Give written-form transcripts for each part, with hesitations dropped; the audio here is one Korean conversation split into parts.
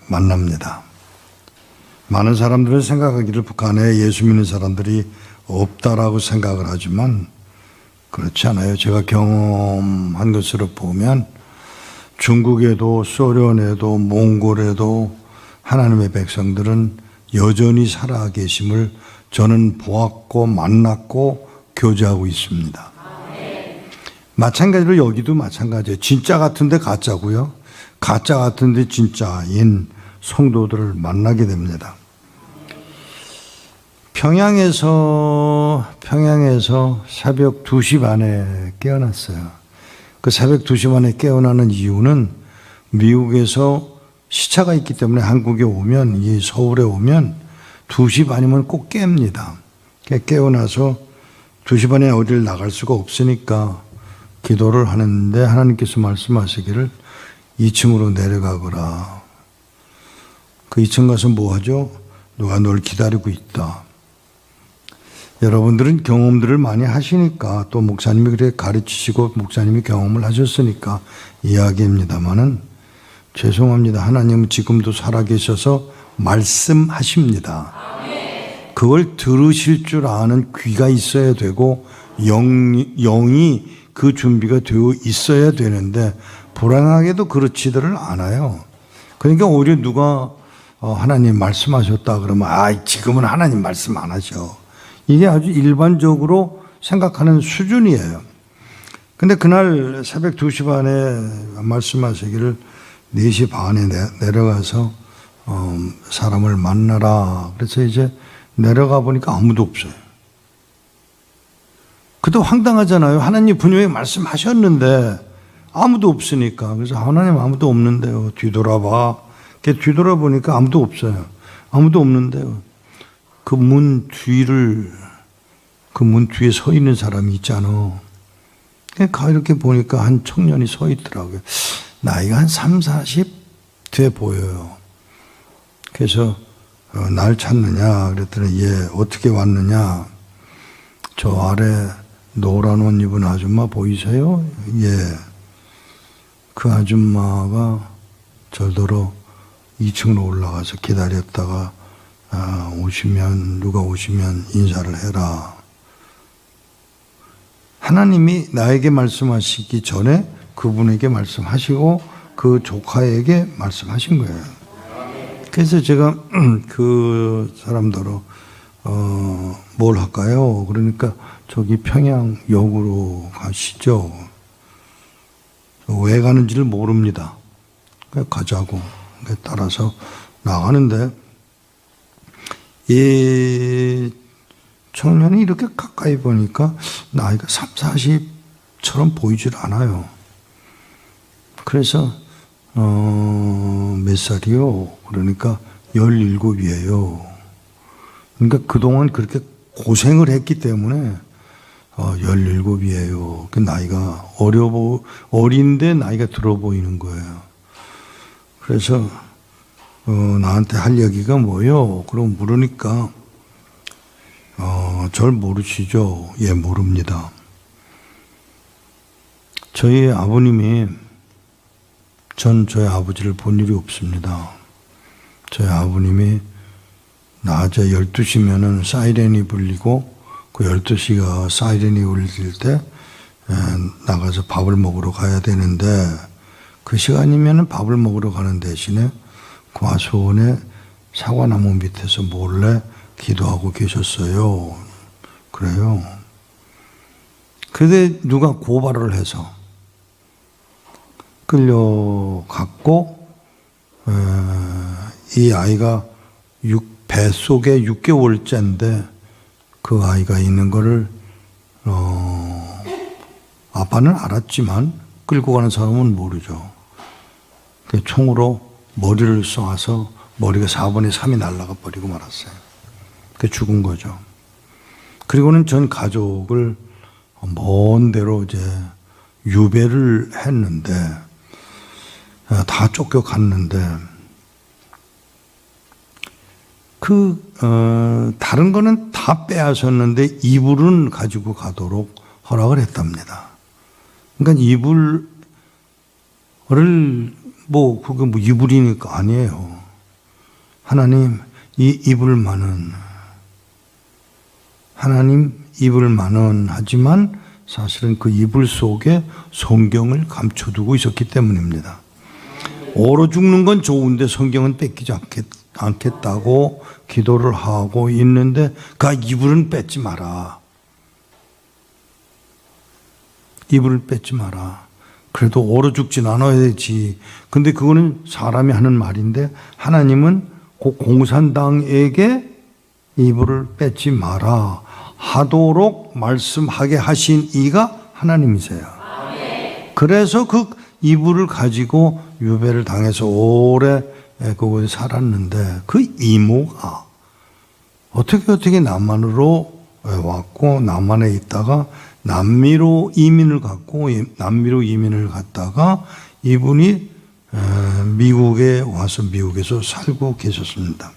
만납니다. 많은 사람들은 생각하기를 북한에 예수 믿는 사람들이 없다라고 생각을 하지만 그렇지 않아요. 제가 경험한 것으로 보면 중국에도 소련에도 몽골에도 하나님의 백성들은 여전히 살아계심을 저는 보았고 만났고 교제하고 있습니다. 마찬가지로 여기도 마찬가지예요. 진짜 같은데 가짜고요. 가짜 같은데 진짜인 성도들을 만나게 됩니다. 평양에서 새벽 2시 반에 깨어났어요. 그 새벽 2시 반에 깨어나는 이유는 미국에서 시차가 있기 때문에 한국에 오면, 이 서울에 오면 2시 반이면 꼭 깹니다. 깨어나서 2시 반에 어딜 나갈 수가 없으니까 기도를 하는데 하나님께서 말씀하시기를 2층으로 내려가거라. 그 2층 가서 뭐 하죠? 누가 널 기다리고 있다. 여러분들은 경험들을 많이 하시니까 또 목사님이 그렇게 가르치시고 목사님이 경험을 하셨으니까 이야기입니다만은 죄송합니다. 하나님은 지금도 살아계셔서 말씀하십니다. 그걸 들으실 줄 아는 귀가 있어야 되고 영이 그 준비가 되어 있어야 되는데 불안하게도 그렇지들을 않아요. 그러니까 오히려 누가 하나님 말씀하셨다 그러면 지금은 하나님 말씀 안 하셔. 이게 아주 일반적으로 생각하는 수준이에요. 근데 그날 새벽 2시 반에 말씀하시기를 4시 반에 내려가서 사람을 만나라. 그래서 이제 내려가 보니까 아무도 없어요. 그것도 황당하잖아요. 하나님 분명히 말씀하셨는데 아무도 없으니까. 그래서 하나님 아무도 없는데요. 뒤돌아봐. 뒤돌아보니까 아무도 없어요. 아무도 없는데요. 그 문 뒤에 서 있는 사람이 있잖아. 이렇게 보니까 한 청년이 서 있더라고요. 나이가 한 30, 40 돼 보여요. 그래서 날 찾느냐 그랬더니 어떻게 왔느냐. 저 아래 노란 옷 입은 아줌마 보이세요? 그 아줌마가 저더러 2층으로 올라가서 기다렸다가 누가 오시면 인사를 해라. 하나님이 나에게 말씀하시기 전에 그분에게 말씀하시고 그 조카에게 말씀하신 거예요. 그래서 제가 그 사람더러 뭘 할까요? 그러니까 저기 평양역으로 가시죠. 왜 가는지를 모릅니다. 가자고. 따라서 나가는데 이 청년이 이렇게 가까이 보니까 나이가 30, 40처럼 보이질 않아요. 그래서 몇 살이요? 그러니까 17이에요. 그러니까 그동안 그렇게 고생을 했기 때문에 17이에요. 그 나이가 어린데 나이가 들어 보이는 거예요. 그래서 나한테 할 얘기가 뭐요? 그럼 물으니까 절 모르시죠? 모릅니다. 저희 아버님이 저희 아버지를 본 일이 없습니다. 저희 아버님이 낮에 12시면은 사이렌이 불리고 그 12시가 사이렌이 울릴 때 나가서 밥을 먹으러 가야 되는데 그 시간이면은 밥을 먹으러 가는 대신에 과수원에 사과나무 밑에서 몰래 기도하고 계셨어요. 그래요. 근데 누가 고발을 해서 끌려갔고 이 아이가 뱃속에 6개월째인데 그 아이가 있는 거를 아빠는 알았지만 끌고 가는 사람은 모르죠. 그 총으로 머리를 쏘아서 머리가 4분의 3이 날아가 버리고 말았어요. 그 죽은 거죠. 그리고는 전 가족을 먼 데로 이제 유배를 했는데 다 쫓겨갔는데 다른 거는 다 빼앗았는데 이불은 가지고 가도록 허락을 했답니다. 그러니까 이불을 그게 이불이니까 아니에요. 하나님 입을만은 하지만 사실은 그 이불 속에 성경을 감춰두고 있었기 때문입니다. 얼어 죽는 건 좋은데 성경은 뺏기지 않겠다고 기도를 하고 있는데 그 이불은 뺏지 마라. 이불을 뺏지 마라. 그래도 얼어 죽진 않아야지. 근데 그거는 사람이 하는 말인데 하나님은 그 공산당에게 이불을 뺏지 마라 하도록 말씀하게 하신 이가 하나님이세요. 그래서 그 이불을 가지고 유배를 당해서 오래 그곳에 살았는데 그 이모가 어떻게 남한으로 왔고 남한에 있다가 남미로 이민을 갔다가 이분이 미국에 와서 미국에서 살고 계셨습니다.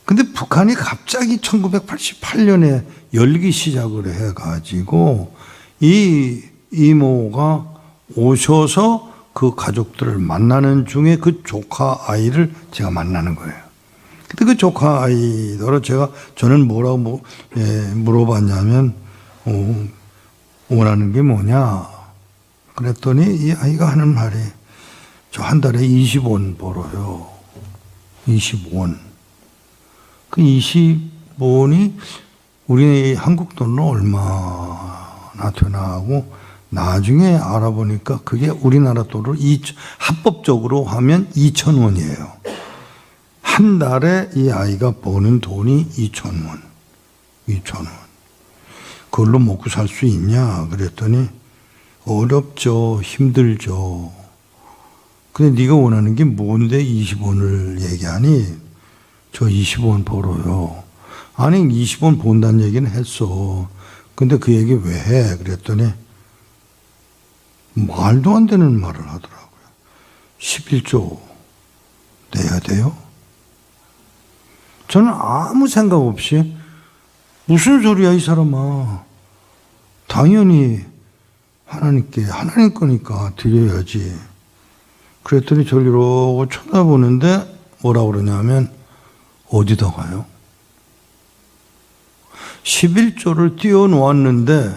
근데 북한이 갑자기 1988년에 열기 시작을 해가지고 이 이모가 오셔서 그 가족들을 만나는 중에 그 조카 아이를 제가 만나는 거예요. 근데 그 조카 아이더러 저는 뭐라고 물어봤냐면 원하는 게 뭐냐? 그랬더니 이 아이가 하는 말이 저 한 달에 20원 벌어요. 20원. 그 20원이 우리 한국 돈으로 얼마나 되나 하고 나중에 알아보니까 그게 우리나라 돈으로 합법적으로 하면 2,000원이에요. 한 달에 이 아이가 버는 돈이 2,000원. 2,000원. 그걸로 먹고 살 수 있냐? 그랬더니 어렵죠. 힘들죠. 근데 네가 원하는 게 뭔데 20원을 얘기하니? 저 20원 벌어요. 아니 20원 번다는 얘기는 했어. 근데 그 얘기 왜 해? 그랬더니 말도 안 되는 말을 하더라고요. 11조 내야 돼요? 저는 아무 생각 없이 무슨 소리야 이 사람아. 당연히 하나님 거니까 드려야지. 그랬더니 저를 이러고 쳐다보는데 뭐라고 그러냐면 어디다가요? 11조를 띄워놓았는데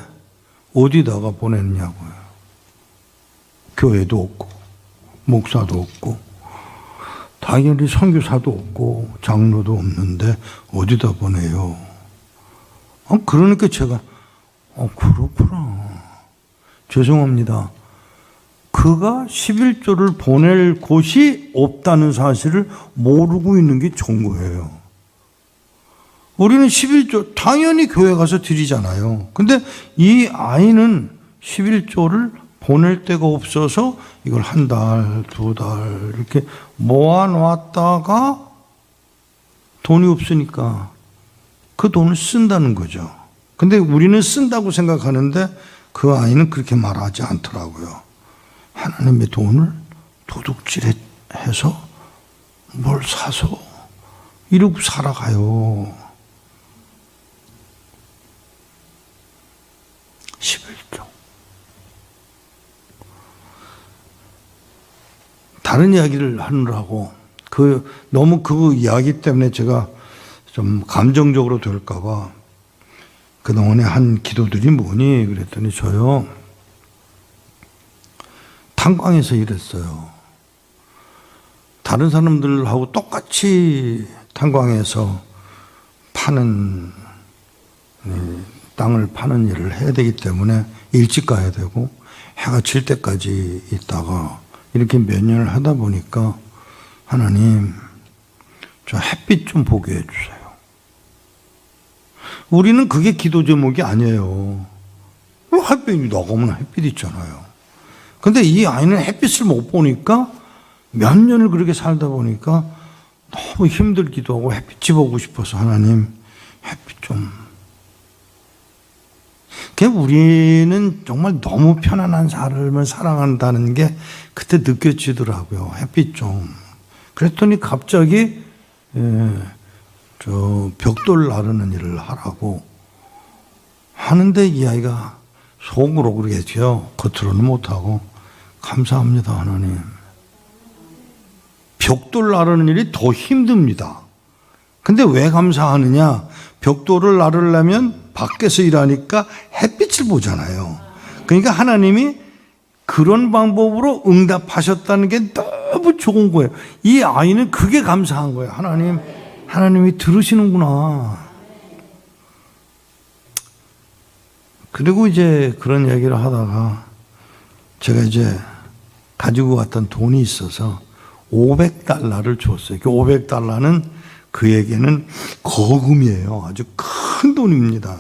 어디다가 보냈냐고요. 교회도 없고 목사도 없고 당연히 선교사도 없고 장로도 없는데 어디다 보내요? 그러니까 제가 그렇구나. 죄송합니다. 그가 11조를 보낼 곳이 없다는 사실을 모르고 있는 게 좋은 거예요. 우리는 11조 당연히 교회 가서 드리잖아요. 근데 이 아이는 11조를 보낼 데가 없어서 이걸 한 달, 두 달 이렇게 모아놨다가 돈이 없으니까 그 돈을 쓴다는 거죠. 근데 우리는 쓴다고 생각하는데 그 아이는 그렇게 말하지 않더라고요. 하나님의 돈을 도둑질해서 뭘 사서 이러고 살아가요. 11조. 다른 이야기를 하느라고 너무 그 이야기 때문에 제가 좀 감정적으로 될까봐 그동안에 한 기도들이 뭐니? 그랬더니 저요 탄광에서 일했어요. 다른 사람들하고 똑같이 탄광에서 땅을 파는 일을 해야 되기 때문에 일찍 가야 되고 해가 질 때까지 있다가 이렇게 몇 년을 하다 보니까 하나님 저 햇빛 좀 보게 해주세요. 우리는 그게 기도 제목이 아니에요. 햇빛이 나가면 햇빛 있잖아요. 근데 이 아이는 햇빛을 못 보니까 몇 년을 그렇게 살다 보니까 너무 힘들기도 하고 햇빛이 보고 싶어서 하나님 햇빛 좀. 우리는 정말 너무 편안한 삶을 살아간다는 게 그때 느껴지더라고요. 햇빛 좀. 그랬더니 갑자기 저 벽돌 나르는 일을 하라고 하는데 이 아이가 속으로 그러겠죠. 겉으로는 못하고 감사합니다 하나님. 벽돌 나르는 일이 더 힘듭니다. 근데 왜 감사하느냐? 벽돌을 나르려면 밖에서 일하니까 햇빛을 보잖아요. 그러니까 하나님이 그런 방법으로 응답하셨다는 게 너무 좋은 거예요. 이 아이는 그게 감사한 거예요. 하나님이 들으시는구나. 그리고 이제 그런 얘기를 하다가 제가 이제 가지고 왔던 돈이 있어서 $500를 줬어요. 그 $500는 그에게는 거금이에요. 아주 큰 돈입니다.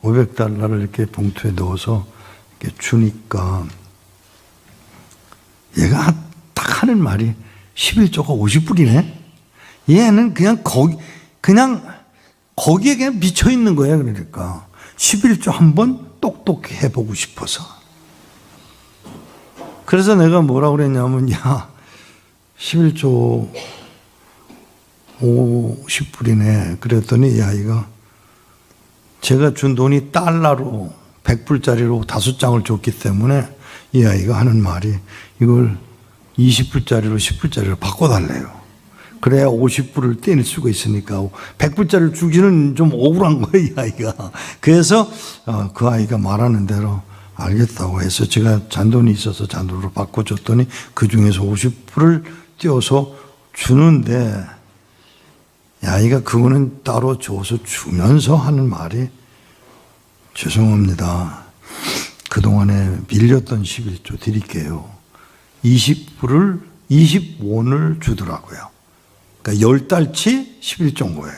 $500를 이렇게 봉투에 넣어서 이렇게 주니까 얘가 딱 하는 말이 11조가 50불이네? 얘는 그냥 거기에 그냥 미쳐 있는 거예요. 그러니까 11조 한번 똑똑히 해보고 싶어서. 그래서 내가 뭐라고 그랬냐면, 야, 11조 50불이네. 그랬더니 이 아이가 제가 준 돈이 달러로 100불짜리로 5장을 줬기 때문에 이 아이가 하는 말이 이걸 20불짜리로 10불짜리로 바꿔달래요. 그래야 50불을 떼낼 수가 있으니까 100불짜리를 주기는 좀 억울한 거예요, 이 아이가. 그래서 그 아이가 말하는 대로 알겠다고 해서 제가 잔돈이 있어서 잔돈으로 바꿔줬더니 그 중에서 50불을 떼어서 주는데 이 아이가 그거는 따로 줘서 주면서 하는 말이 죄송합니다. 그동안에 밀렸던 11조 드릴게요. 20원을 주더라고요. 그러니까 10달치 11조인 거예요.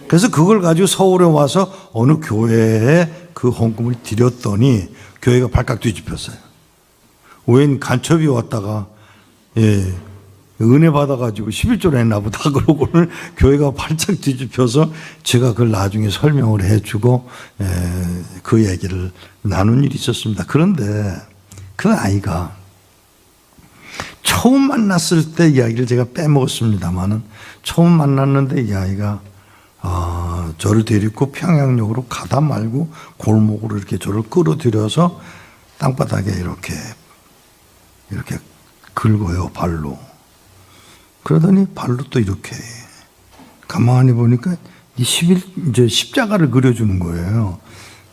그래서 그걸 가지고 서울에 와서 어느 교회에 그 헌금을 드렸더니 교회가 발칵 뒤집혔어요. 웬 간첩이 왔다가 은혜 받아가지고 11조를 했나 보다 그러고는 교회가 발짝 뒤집혀서 제가 그걸 나중에 설명을 해주고 그 얘기를 나눈 일이 있었습니다. 그런데 그 아이가 처음 만났을 때 이야기를 제가 빼먹었습니다만은 처음 만났는데 이 아이가 저를 데리고 평양역으로 가다 말고 골목으로 이렇게 저를 끌어들여서 땅바닥에 이렇게 긁어요, 발로. 그러더니 발로 또 이렇게 가만히 보니까 이제 십자가를 그려주는 거예요.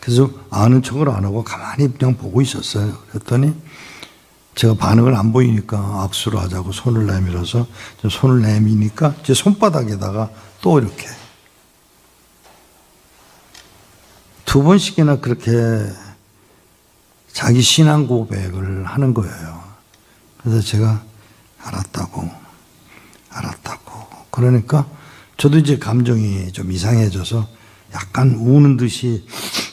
그래서 아는 척을 안 하고 가만히 그냥 보고 있었어요. 그랬더니 제가 반응을 안 보이니까 악수를 하자고 손을 내밀어서 손을 내미니까 제 손바닥에다가 또 이렇게 2번씩이나 그렇게 자기 신앙 고백을 하는 거예요. 그래서 제가 알았다고. 그러니까 저도 이제 감정이 좀 이상해져서 약간 우는 듯이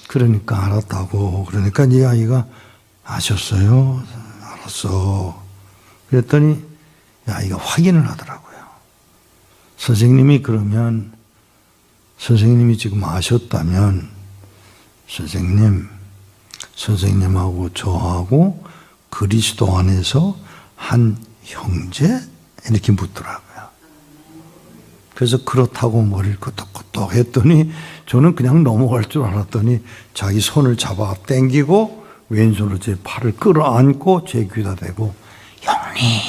그러니까 알았다고. 그러니까 이 아이가 아셨어요? 알았어. 그랬더니 이 아이가 확인을 하더라고요. 선생님이 그러면 선생님이 지금 아셨다면 선생님하고 저하고 그리스도 안에서 한 형제? 이렇게 묻더라고요. 그래서 그렇다고 머리를 끄덕끄덕 했더니 저는 그냥 넘어갈 줄 알았더니 자기 손을 잡아 당기고 왼손으로 제 팔을 끌어안고 제 귀에다 대고 형님.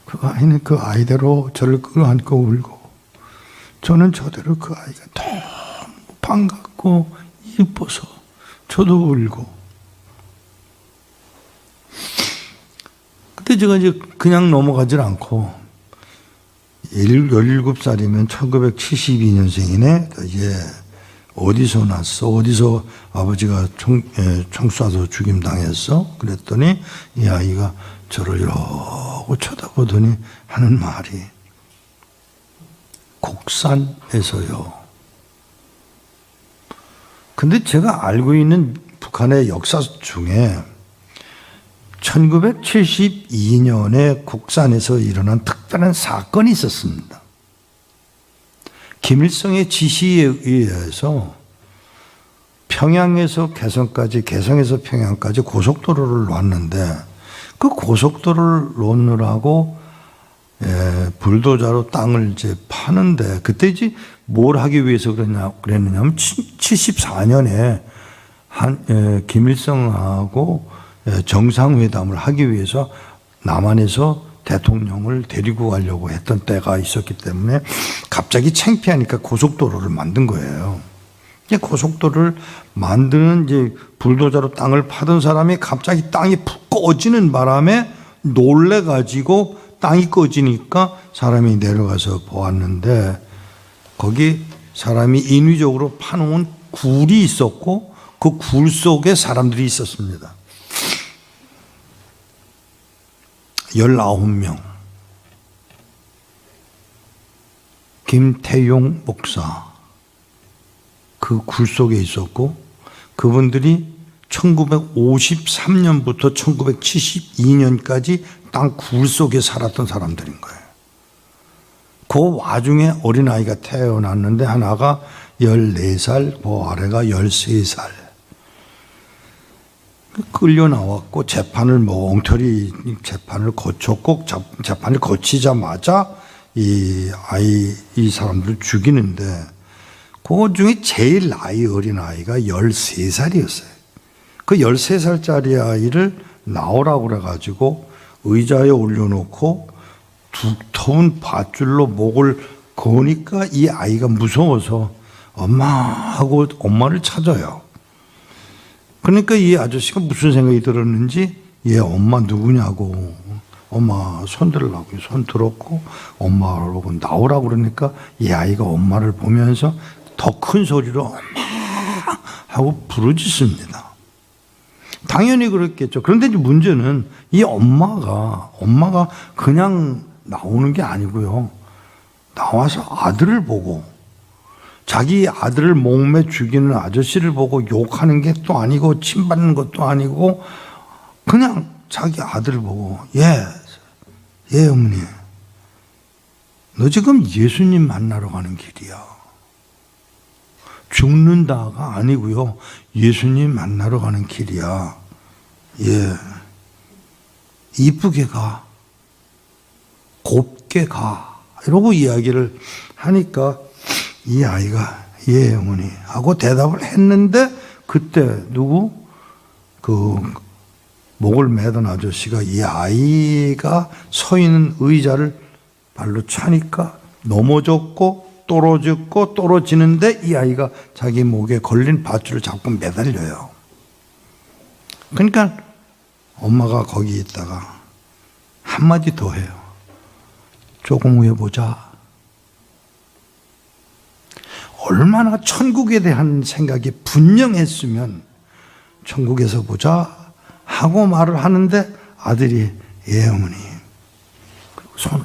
그 아이는 그 아이대로 저를 끌어안고 울고 저는 저대로 그 아이가 너무 반갑고 이뻐서 저도 울고. 그때 제가 이제 그냥 넘어가질 않고 17살이면 1972년생이네. 이제 어디서 났어? 어디서 아버지가 총 쏴서 죽임당했어? 그랬더니 이 아이가 저를 이러고 쳐다보더니 하는 말이 곡산에서요. 근데 제가 알고 있는 북한의 역사 중에 1972년에 곡산에서 일어난 특별한 사건이 있었습니다. 김일성의 지시에 의해서 평양에서 개성까지, 개성에서 평양까지 고속도로를 놨는데 그 고속도로를 놓느라고 불도저로 땅을 이제 하는데 그때 이제 뭘 하기 위해서 그랬느냐면 74년에 김일성하고 정상회담을 하기 위해서 남한에서 대통령을 데리고 가려고 했던 때가 있었기 때문에 갑자기 창피하니까 고속도로를 만든 거예요. 고속도로를 만드는 이제 불도저로 땅을 파던 사람이 갑자기 땅이 푹 꺼지는 바람에 놀래가지고 땅이 꺼지니까 사람이 내려가서 보았는데 거기 사람이 인위적으로 파놓은 굴이 있었고 그 굴 속에 사람들이 있었습니다. 19명. 김태용 목사. 그 굴 속에 있었고 그분들이 1953년부터 1972년까지 땅 굴 속에 살았던 사람들인 거예요. 그 와중에 어린아이가 태어났는데 하나가 14살, 그 아래가 13살. 끌려 나왔고 재판을 엉터리 재판을 거쳤고 재판을 거치자마자 이 사람들을 죽이는데 그 중에 제일 나이 어린 아이가 13살이었어요. 그 13살짜리 아이를 나오라고 그래가지고 의자에 올려놓고 두터운 밧줄로 목을 거니까 이 아이가 무서워서 엄마 하고 엄마를 찾아요. 그러니까 이 아저씨가 무슨 생각이 들었는지 얘 엄마 누구냐고 엄마 손 들으라고 손 들었고 엄마라고 나오라고 그러니까 이 아이가 엄마를 보면서 더 큰 소리로 엄마 하고 부르짖습니다. 당연히 그렇겠죠. 그런데 이제 문제는 이 엄마가 그냥 나오는 게 아니고요. 나와서 아들을 보고 자기 아들을 목매 죽이는 아저씨를 보고 욕하는 게 또 아니고 침받는 것도 아니고 그냥 자기 아들을 보고 예 어머니 너 지금 예수님 만나러 가는 길이야. 죽는다가 아니고요. 예수님 만나러 가는 길이야. 예. 이쁘게 가. 곱게 가. 이러고 이야기를 하니까 이 아이가 예 어머니 하고 대답을 했는데 그때 그 목을 매던 아저씨가 이 아이가 서 있는 의자를 발로 차니까 넘어졌고 떨어지는데 이 아이가 자기 목에 걸린 밧줄을 잡고 매달려요. 그러니까 엄마가 거기 있다가 한마디 더 해요. 조금 후에 보자. 얼마나 천국에 대한 생각이 분명했으면 천국에서 보자 하고 말을 하는데 아들이 예 어머니 그리고 손을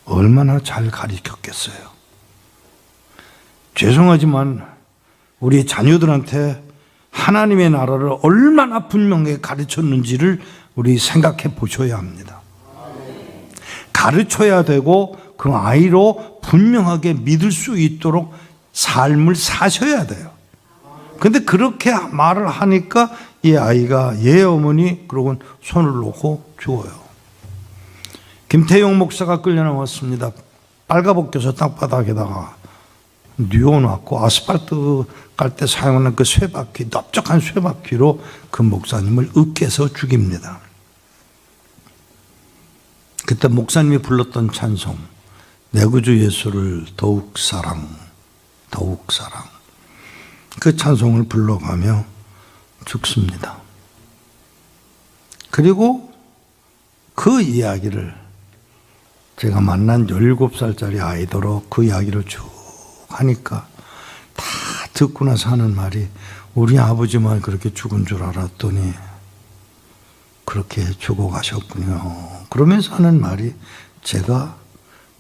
얼마나 잘 가르쳤겠어요. 죄송하지만 우리 자녀들한테 하나님의 나라를 얼마나 분명하게 가르쳤는지를 우리 생각해 보셔야 합니다. 가르쳐야 되고 그 아이로 분명하게 믿을 수 있도록 삶을 사셔야 돼요. 근데 그렇게 말을 하니까 이 아이가 예 어머니 그러고 손을 놓고 죽어요. 김태용 목사가 끌려 나왔습니다. 빨가벗겨서 땅바닥에다가 뉘어놨고 아스팔트 깔 때 사용하는 그 쇠바퀴, 넓적한 쇠바퀴로 그 목사님을 으깨서 죽입니다. 그때 목사님이 불렀던 찬송 내 구주 예수를 더욱 사랑 그 찬송을 불러가며 죽습니다. 그리고 그 이야기를 제가 만난 17살짜리 아이도록 그 이야기를 쭉 하니까 다 듣고 나서 하는 말이 우리 아버지만 그렇게 죽은 줄 알았더니 그렇게 죽어가셨군요. 그러면서 하는 말이 제가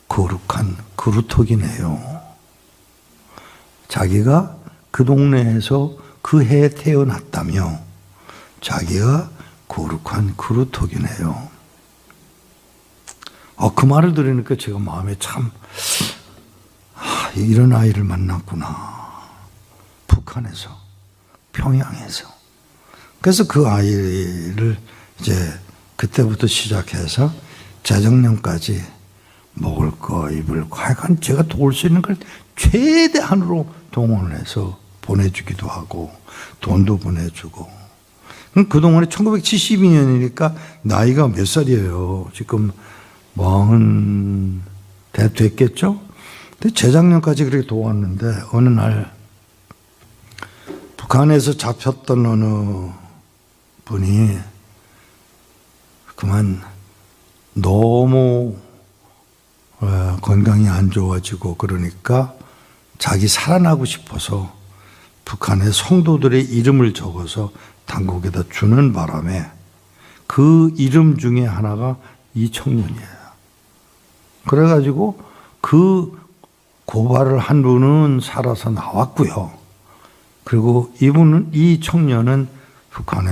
거룩한 그루터기네요. 자기가 그 동네에서 그 해에 태어났다며 자기가 거룩한 그루터기네요. 그 말을 들으니까 제가 마음에 참 이런 아이를 만났구나. 북한에서 평양에서. 그래서 그 아이를 이제 그때부터 시작해서 재작년까지 먹을 거, 입을 거, 하여간 제가 도울 수 있는 걸 최대한으로 동원을 해서 보내주기도 하고, 돈도 보내주고. 그동안에 1972년이니까 나이가 몇 살이에요? 지금 40 됐겠죠? 근데 재작년까지 그렇게 도왔는데, 어느 날, 북한에서 잡혔던 어느 분이 그만 너무 건강이 안 좋아지고 그러니까 자기 살아나고 싶어서 북한의 성도들의 이름을 적어서 당국에다 주는 바람에 그 이름 중에 하나가 이 청년이에요. 그래가지고 그 고발을 한 분은 살아서 나왔고요. 그리고 이 청년은 북한에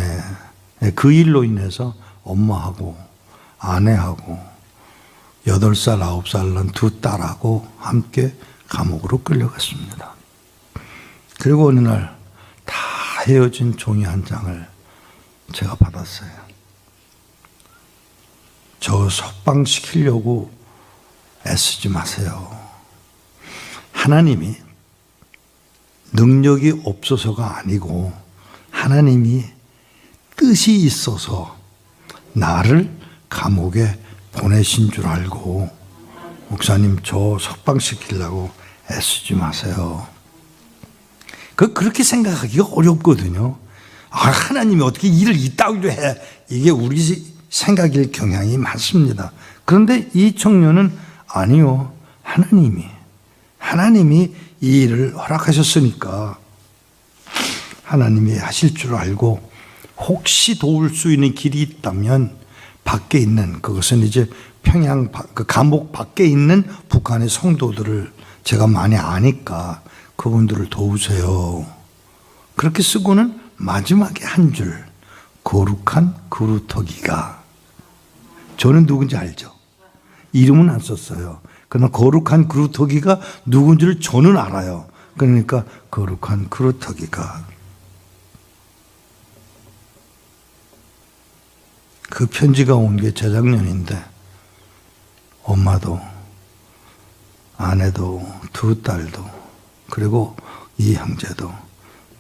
그 일로 인해서 엄마하고 아내하고 8살, 9살 난 두 딸하고 함께 감옥으로 끌려갔습니다. 그리고 어느 날 다 헤어진 종이 한 장을 제가 받았어요. 저 석방시키려고 애쓰지 마세요. 하나님이 능력이 없어서가 아니고 하나님이 뜻이 있어서 나를 감옥에 보내신 줄 알고 목사님 저 석방시키려고 애쓰지 마세요. 그렇게 생각하기가 어렵거든요. 하나님이 어떻게 일을 이따위로 해. 이게 우리 생각일 경향이 많습니다. 그런데 이 청년은 아니요. 하나님이 이 일을 허락하셨으니까 하나님이 하실 줄 알고 혹시 도울 수 있는 길이 있다면 밖에 있는 그것은 이제 평양 그 감옥 밖에 있는 북한의 성도들을 제가 많이 아니까 그분들을 도우세요. 그렇게 쓰고는 마지막에 한 줄 거룩한 그루터기가 저는 누군지 알죠? 이름은 안 썼어요. 그러나 거룩한 그루터기가 누군지를 저는 알아요. 그러니까 거룩한 그루터기가 그 편지가 온 게 재작년인데 엄마도 아내도 두 딸도 그리고 이 형제도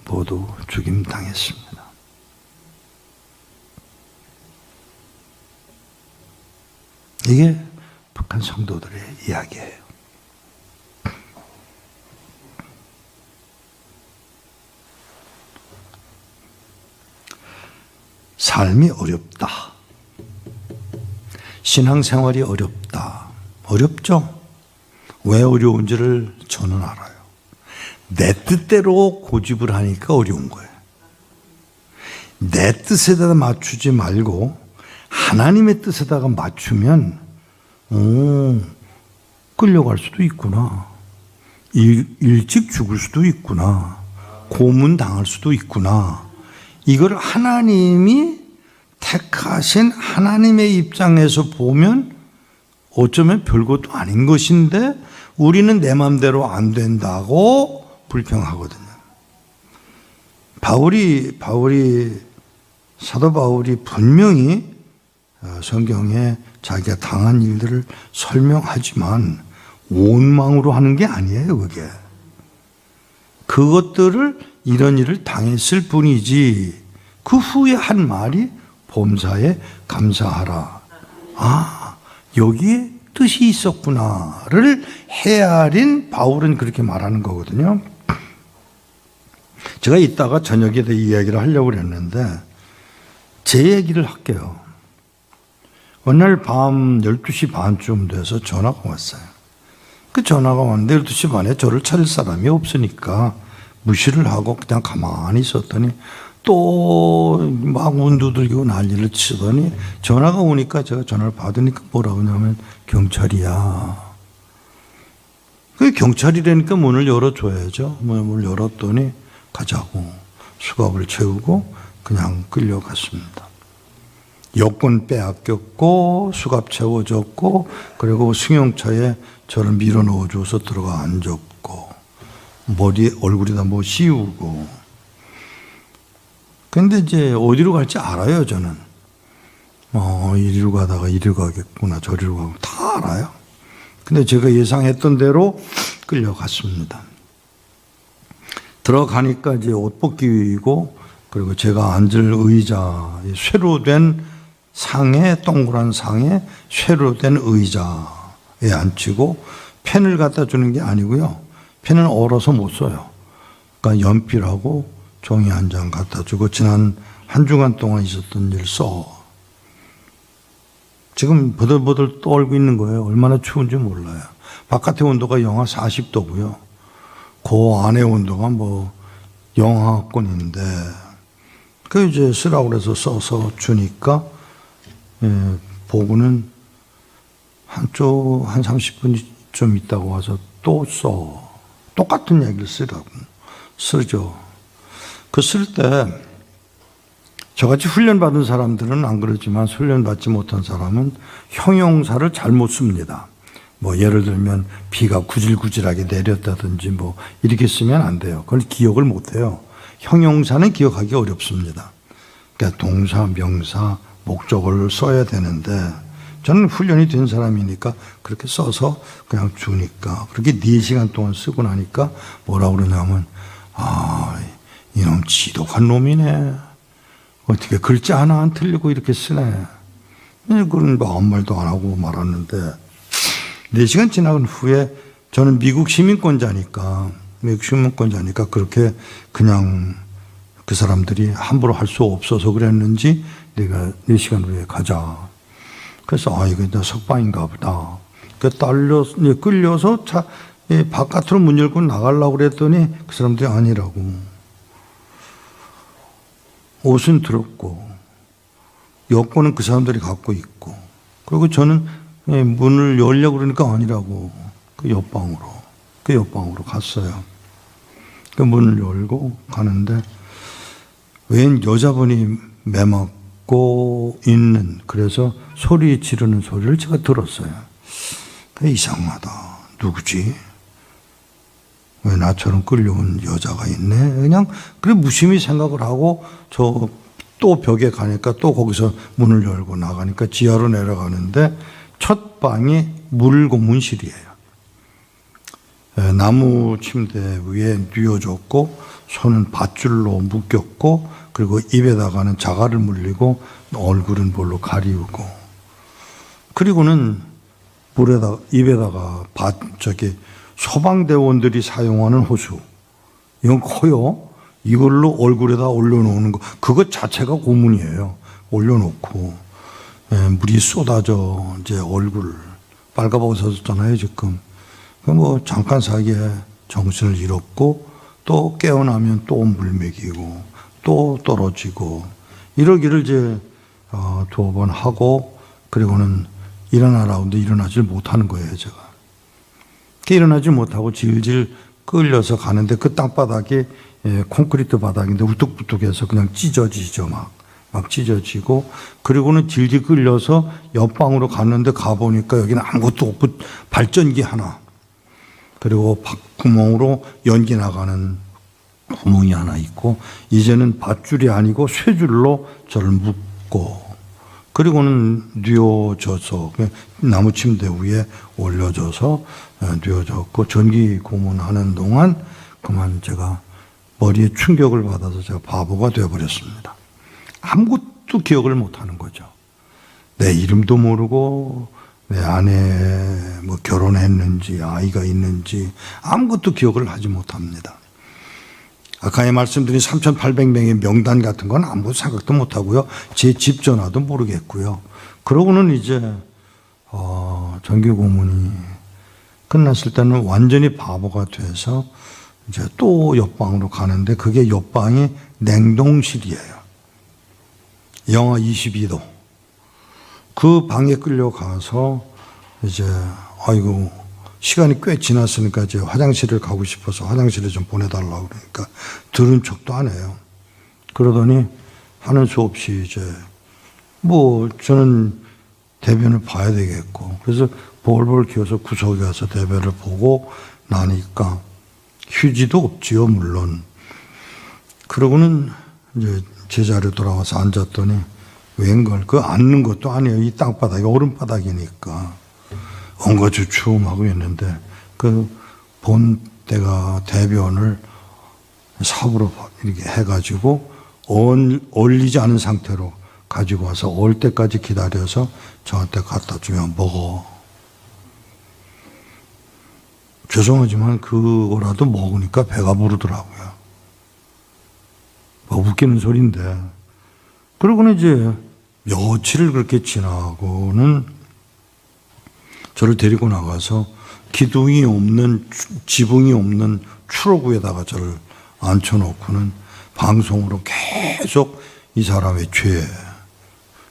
모두 죽임당했습니다. 이게 북한 성도들의 이야기예요. 삶이 어렵다. 신앙생활이 어렵다. 어렵죠? 왜 어려운지를 저는 알아요. 내 뜻대로 고집을 하니까 어려운 거예요. 내 뜻에다가 맞추지 말고 하나님의 뜻에다가 맞추면 끌려갈 수도 있구나. 일찍 죽을 수도 있구나. 고문 당할 수도 있구나. 이걸 하나님이 택하신 하나님의 입장에서 보면 어쩌면 별것도 아닌 것인데 우리는 내 마음대로 안 된다고 불평하거든요. 사도 바울이 분명히 성경에 자기가 당한 일들을 설명하지만 원망으로 하는 게 아니에요, 그게. 그것들을 이런 일을 당했을 뿐이지 그 후에 한 말이 범사에 감사하라. 여기에 뜻이 있었구나를 헤아린 바울은 그렇게 말하는 거거든요. 제가 이따가 저녁에 대해 이야기를 하려고 그랬는데 제 얘기를 할게요. 어느 날 밤 12시 반쯤 돼서 전화가 왔어요. 그 전화가 왔는데 12시 반에 저를 찾을 사람이 없으니까 무시를 하고 그냥 가만히 있었더니 또 막 문 두들기고 난리를 치더니 전화가 오니까 제가 전화를 받으니까 뭐라고 하냐면 경찰이야. 그 경찰이라니까 문을 열어줘야죠. 문을 열었더니 가자고 수갑을 채우고 그냥 끌려갔습니다. 여권 빼앗겼고 수갑 채워줬고 그리고 승용차에 저를 밀어 넣어줘서 들어가 앉았고 머리에 얼굴에다 뭐 씌우고. 근데 이제 어디로 갈지 알아요, 저는. 이리로 가다가 이리로 가겠구나, 저리로 가고 다 알아요. 근데 제가 예상했던 대로 끌려갔습니다. 들어가니까 이제 옷 벗기고, 그리고 제가 앉을 의자, 쇠로 된 상에, 동그란 상에 쇠로 된 의자에 앉히고, 펜을 갖다 주는 게 아니고요. 펜은 얼어서 못 써요. 그러니까 연필하고 종이 한 장 갖다 주고, 지난 한 주간 동안 있었던 일 써. 지금 버들버들 떨고 있는 거예요. 얼마나 추운지 몰라요. 바깥의 온도가 영하 40도고요. 그 안의 온도가 뭐 영하권인데, 그 이제 쓰라고 그래서 써서 주니까, 보고는 한 30분 좀 있다가 와서 또 써. 똑같은 얘기를 쓰라고. 쓰죠. 그 쓸 때, 저같이 훈련받은 사람들은 안 그러지만 훈련받지 못한 사람은 형용사를 잘못 씁니다. 뭐 예를 들면 비가 구질구질하게 내렸다든지 뭐 이렇게 쓰면 안 돼요. 그걸 기억을 못 해요. 형용사는 기억하기 어렵습니다. 그러니까 동사, 명사, 목적어를 써야 되는데, 저는 훈련이 된 사람이니까 그렇게 써서 그냥 주니까, 그렇게 4시간 동안 쓰고 나니까 뭐라 그러냐면, 이놈 지독한 놈이네. 어떻게 글자 하나 안 틀리고 이렇게 쓰네. 그건 뭐 아무 말도 안 하고 말았는데, 4시간 지나간 후에 저는 미국 시민권자니까 그렇게 그냥 그 사람들이 함부로 할 수 없어서 그랬는지 내가 4시간 후에 가자. 그래서 이거 이제 석방인가 보다. 끌려서 바깥으로 문 열고 나가려고 그랬더니 그 사람들이 아니라고. 옷은 들었고 여권은 그 사람들이 갖고 있고, 그리고 저는 문을 열려고 그러니까 아니라고. 그 옆방으로 갔어요. 그 문을 열고 가는데 웬 여자분이 매맞고 있는, 그래서 소리 지르는 소리를 제가 들었어요. 이상하다. 누구지? 왜 나처럼 끌려온 여자가 있네? 그냥 그래 무심히 생각을 하고 또 벽에 가니까 또 거기서 문을 열고 나가니까 지하로 내려가는데 첫 방이 물고문실이에요. 나무 침대 위에 뉘어졌고 손은 밧줄로 묶였고, 그리고 입에다가는 자갈을 물리고 얼굴은 뭘로 가리우고, 그리고는 입에다가 소방대원들이 사용하는 호수, 이건 커요. 이걸로 얼굴에다 올려놓는 거, 그것 자체가 고문이에요. 올려놓고 물이 쏟아져 이제 얼굴 빨가벗어졌잖아요 지금. 뭐 잠깐 사이에 정신을 잃었고, 또 깨어나면 또 물 먹이고 또 떨어지고, 이러기를 이제 2번 하고, 그리고는 일어나라고 하는데 일어나질 못하는 거예요 제가. 일어나지 못하고 질질 끌려서 가는데, 그 땅바닥이 콘크리트 바닥인데 우뚝부뚝해서 그냥 찢어지죠. 막 찢어지고, 그리고는 질질 끌려서 옆방으로 갔는데 가보니까 여기는 아무것도 없고 발전기 하나, 그리고 구멍으로 연기 나가는 구멍이 하나 있고, 이제는 밧줄이 아니고 쇠줄로 저를 묶고, 그리고는 뉘어져서 나무 침대 위에 올려져서 뉘어졌고, 전기 고문하는 동안 그만 제가 머리에 충격을 받아서 제가 바보가 되어버렸습니다. 아무것도 기억을 못하는 거죠. 내 이름도 모르고 내 아내 뭐 결혼했는지 아이가 있는지 아무것도 기억을 하지 못합니다. 아까 말씀드린 3,800명의 명단 같은 건 아무 생각도 못하고요. 제 집 전화도 모르겠고요. 그러고는 이제 전기 고문이 끝났을 때는 완전히 바보가 돼서 이제 또 옆방으로 가는데, 그게 옆방이 냉동실이에요. 영하 22도. 그 방에 끌려가서 이제 시간이 꽤 지났으니까 이제 화장실을 가고 싶어서 화장실에 좀 보내달라고 그러니까 들은 척도 안 해요. 그러더니 하는 수 없이 이제 저는 대변을 봐야 되겠고, 그래서 볼볼 기어서 구석에 가서 대변을 보고 나니까 휴지도 없지요, 물론. 그러고는 이제 제자리로 돌아와서 앉았더니 웬걸, 앉는 것도 아니에요. 이 땅바닥이 얼음바닥이니까 온갖 주춤하고 있는데 그 본대가 대변을 삽으로 이렇게 해가지고 얼리지 않은 상태로 가지고 와서 올 때까지 기다려서 저한테 갖다 주면 먹어. 죄송하지만 그거라도 먹으니까 배가 부르더라고요. 뭐 웃기는 소리인데. 그러고는 이제 며칠 그렇게 지나고는 저를 데리고 나가서 기둥이 없는, 지붕이 없는 추로구에다가 저를 앉혀놓고는 방송으로 계속 이 사람의 죄,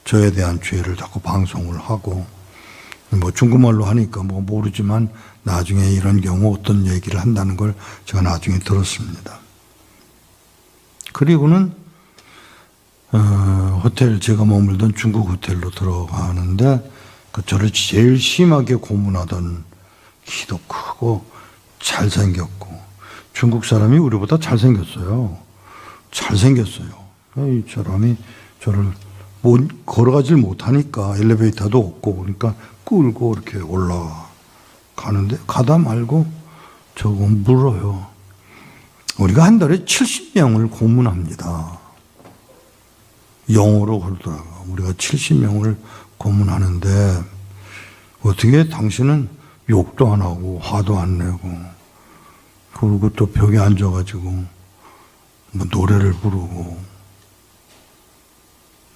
저에 대한 죄를 자꾸 방송을 하고, 뭐 중국말로 하니까 뭐 모르지만 나중에 이런 경우 어떤 얘기를 한다는 걸 제가 나중에 들었습니다. 그리고는 호텔, 제가 머물던 중국 호텔로 들어가는데 저를 제일 심하게 고문하던, 키도 크고 잘생겼고, 중국 사람이 우리보다 잘생겼어요. 이 사람이 저를 걸어가질 못하니까 엘리베이터도 없고 그러니까 끌고 이렇게 올라가는데 가다 말고 저거 물어요. 우리가 한 달에 70명을 고문합니다. 영어로 그러더라고요. 우리가 70명을 고문하는데 어떻게 당신은 욕도 안 하고 화도 안 내고 그리고 또 벽에 앉아가지고 뭐 노래를 부르고.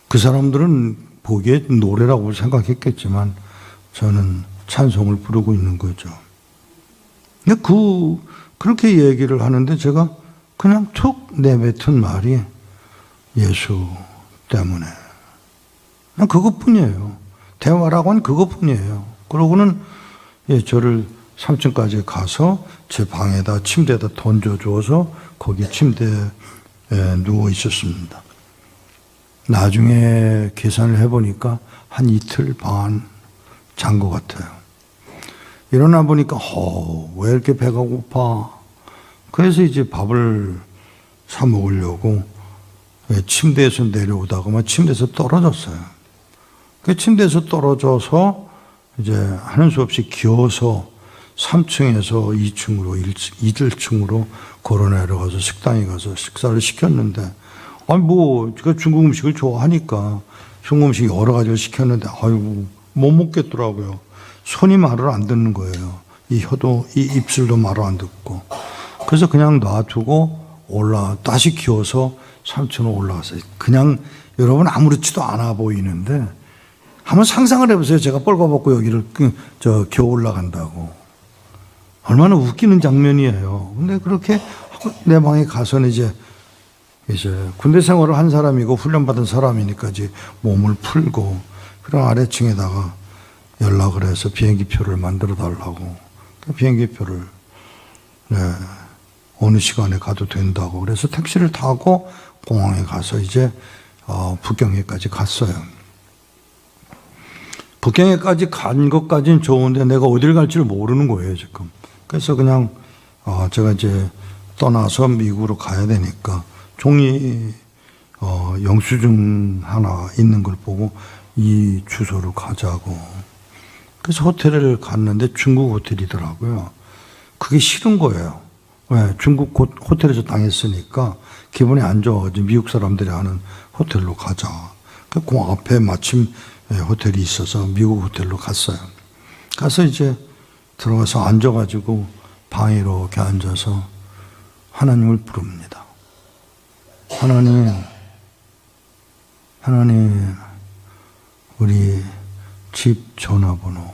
그 사람들은 보기에 노래라고 생각했겠지만 저는 찬송을 부르고 있는 거죠. 근데 그렇게 얘기를 하는데 제가 그냥 툭 내뱉은 말이 예수 때문에. 그냥 그것뿐이에요. 대화라고 한 그것뿐이에요. 그러고는 저를 3층까지 가서 제 방에다 침대에다 던져줘서 거기 침대에 누워 있었습니다. 나중에 계산을 해보니까 한 이틀 반 잔 것 같아요. 일어나 보니까 왜 이렇게 배가 고파? 그래서 이제 밥을 사 먹으려고 침대에서 내려오다가 침대에서 떨어졌어요. 그 침대에서 떨어져서 이제 하는 수 없이 기어서 3층에서 2층으로 1층으로 걸어 내려가서 식당에 가서 식사를 시켰는데 제가 중국 음식을 좋아하니까 중국 음식 여러 가지를 시켰는데 못 먹겠더라고요. 손이 말을 안 듣는 거예요. 이 입술도 말을 안 듣고. 그래서 그냥 놔두고 다시 기어서 3층으로 올라갔어요. 그냥 여러분 아무렇지도 않아 보이는데 한번 상상을 해보세요. 제가 뻘거벗고 여기를 기어 올라간다고. 얼마나 웃기는 장면이에요. 근데 그렇게 내 방에 가서는 이제 군대 생활을 한 사람이고 훈련받은 사람이니까 이제 몸을 풀고 그런 아래층에다가 연락을 해서 비행기표를 만들어 달라고. 비행기표를 어느 시간에 가도 된다고. 그래서 택시를 타고 공항에 가서 이제 북경에까지 갔어요. 북경에까지 간 것까지는 좋은데 내가 어디를 갈지를 모르는 거예요, 지금. 그래서 그냥 제가 이제 떠나서 미국으로 가야 되니까 종이 영수증 하나 있는 걸 보고 이 주소로 가자고. 그래서 호텔을 갔는데 중국 호텔이더라고요. 그게 싫은 거예요. 왜? 중국 호텔에서 당했으니까 기분이 안 좋아가지고 미국 사람들이 하는 호텔로 가자. 그 앞에 마침 호텔이 있어서 미국 호텔로 갔어요. 가서 이제 들어가서 앉아가지고 방에 이렇게 앉아서 하나님을 부릅니다. 하나님, 우리 집 전화번호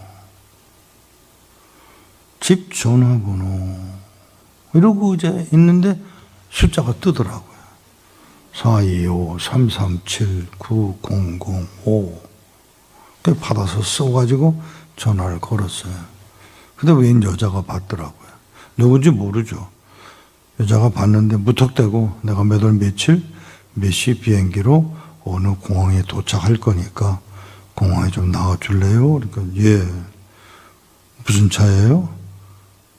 이러고 이제 있는데 숫자가 뜨더라고요. 425-337-9005. 받아서 써가지고 전화를 걸었어요. 근데 웬 여자가 받더라고요. 누군지 모르죠. 여자가 받는데 무턱대고 내가 몇 월 며칠 몇 시 비행기로 어느 공항에 도착할 거니까 공항에 좀 나와줄래요? 그러니까 예. 무슨 차예요?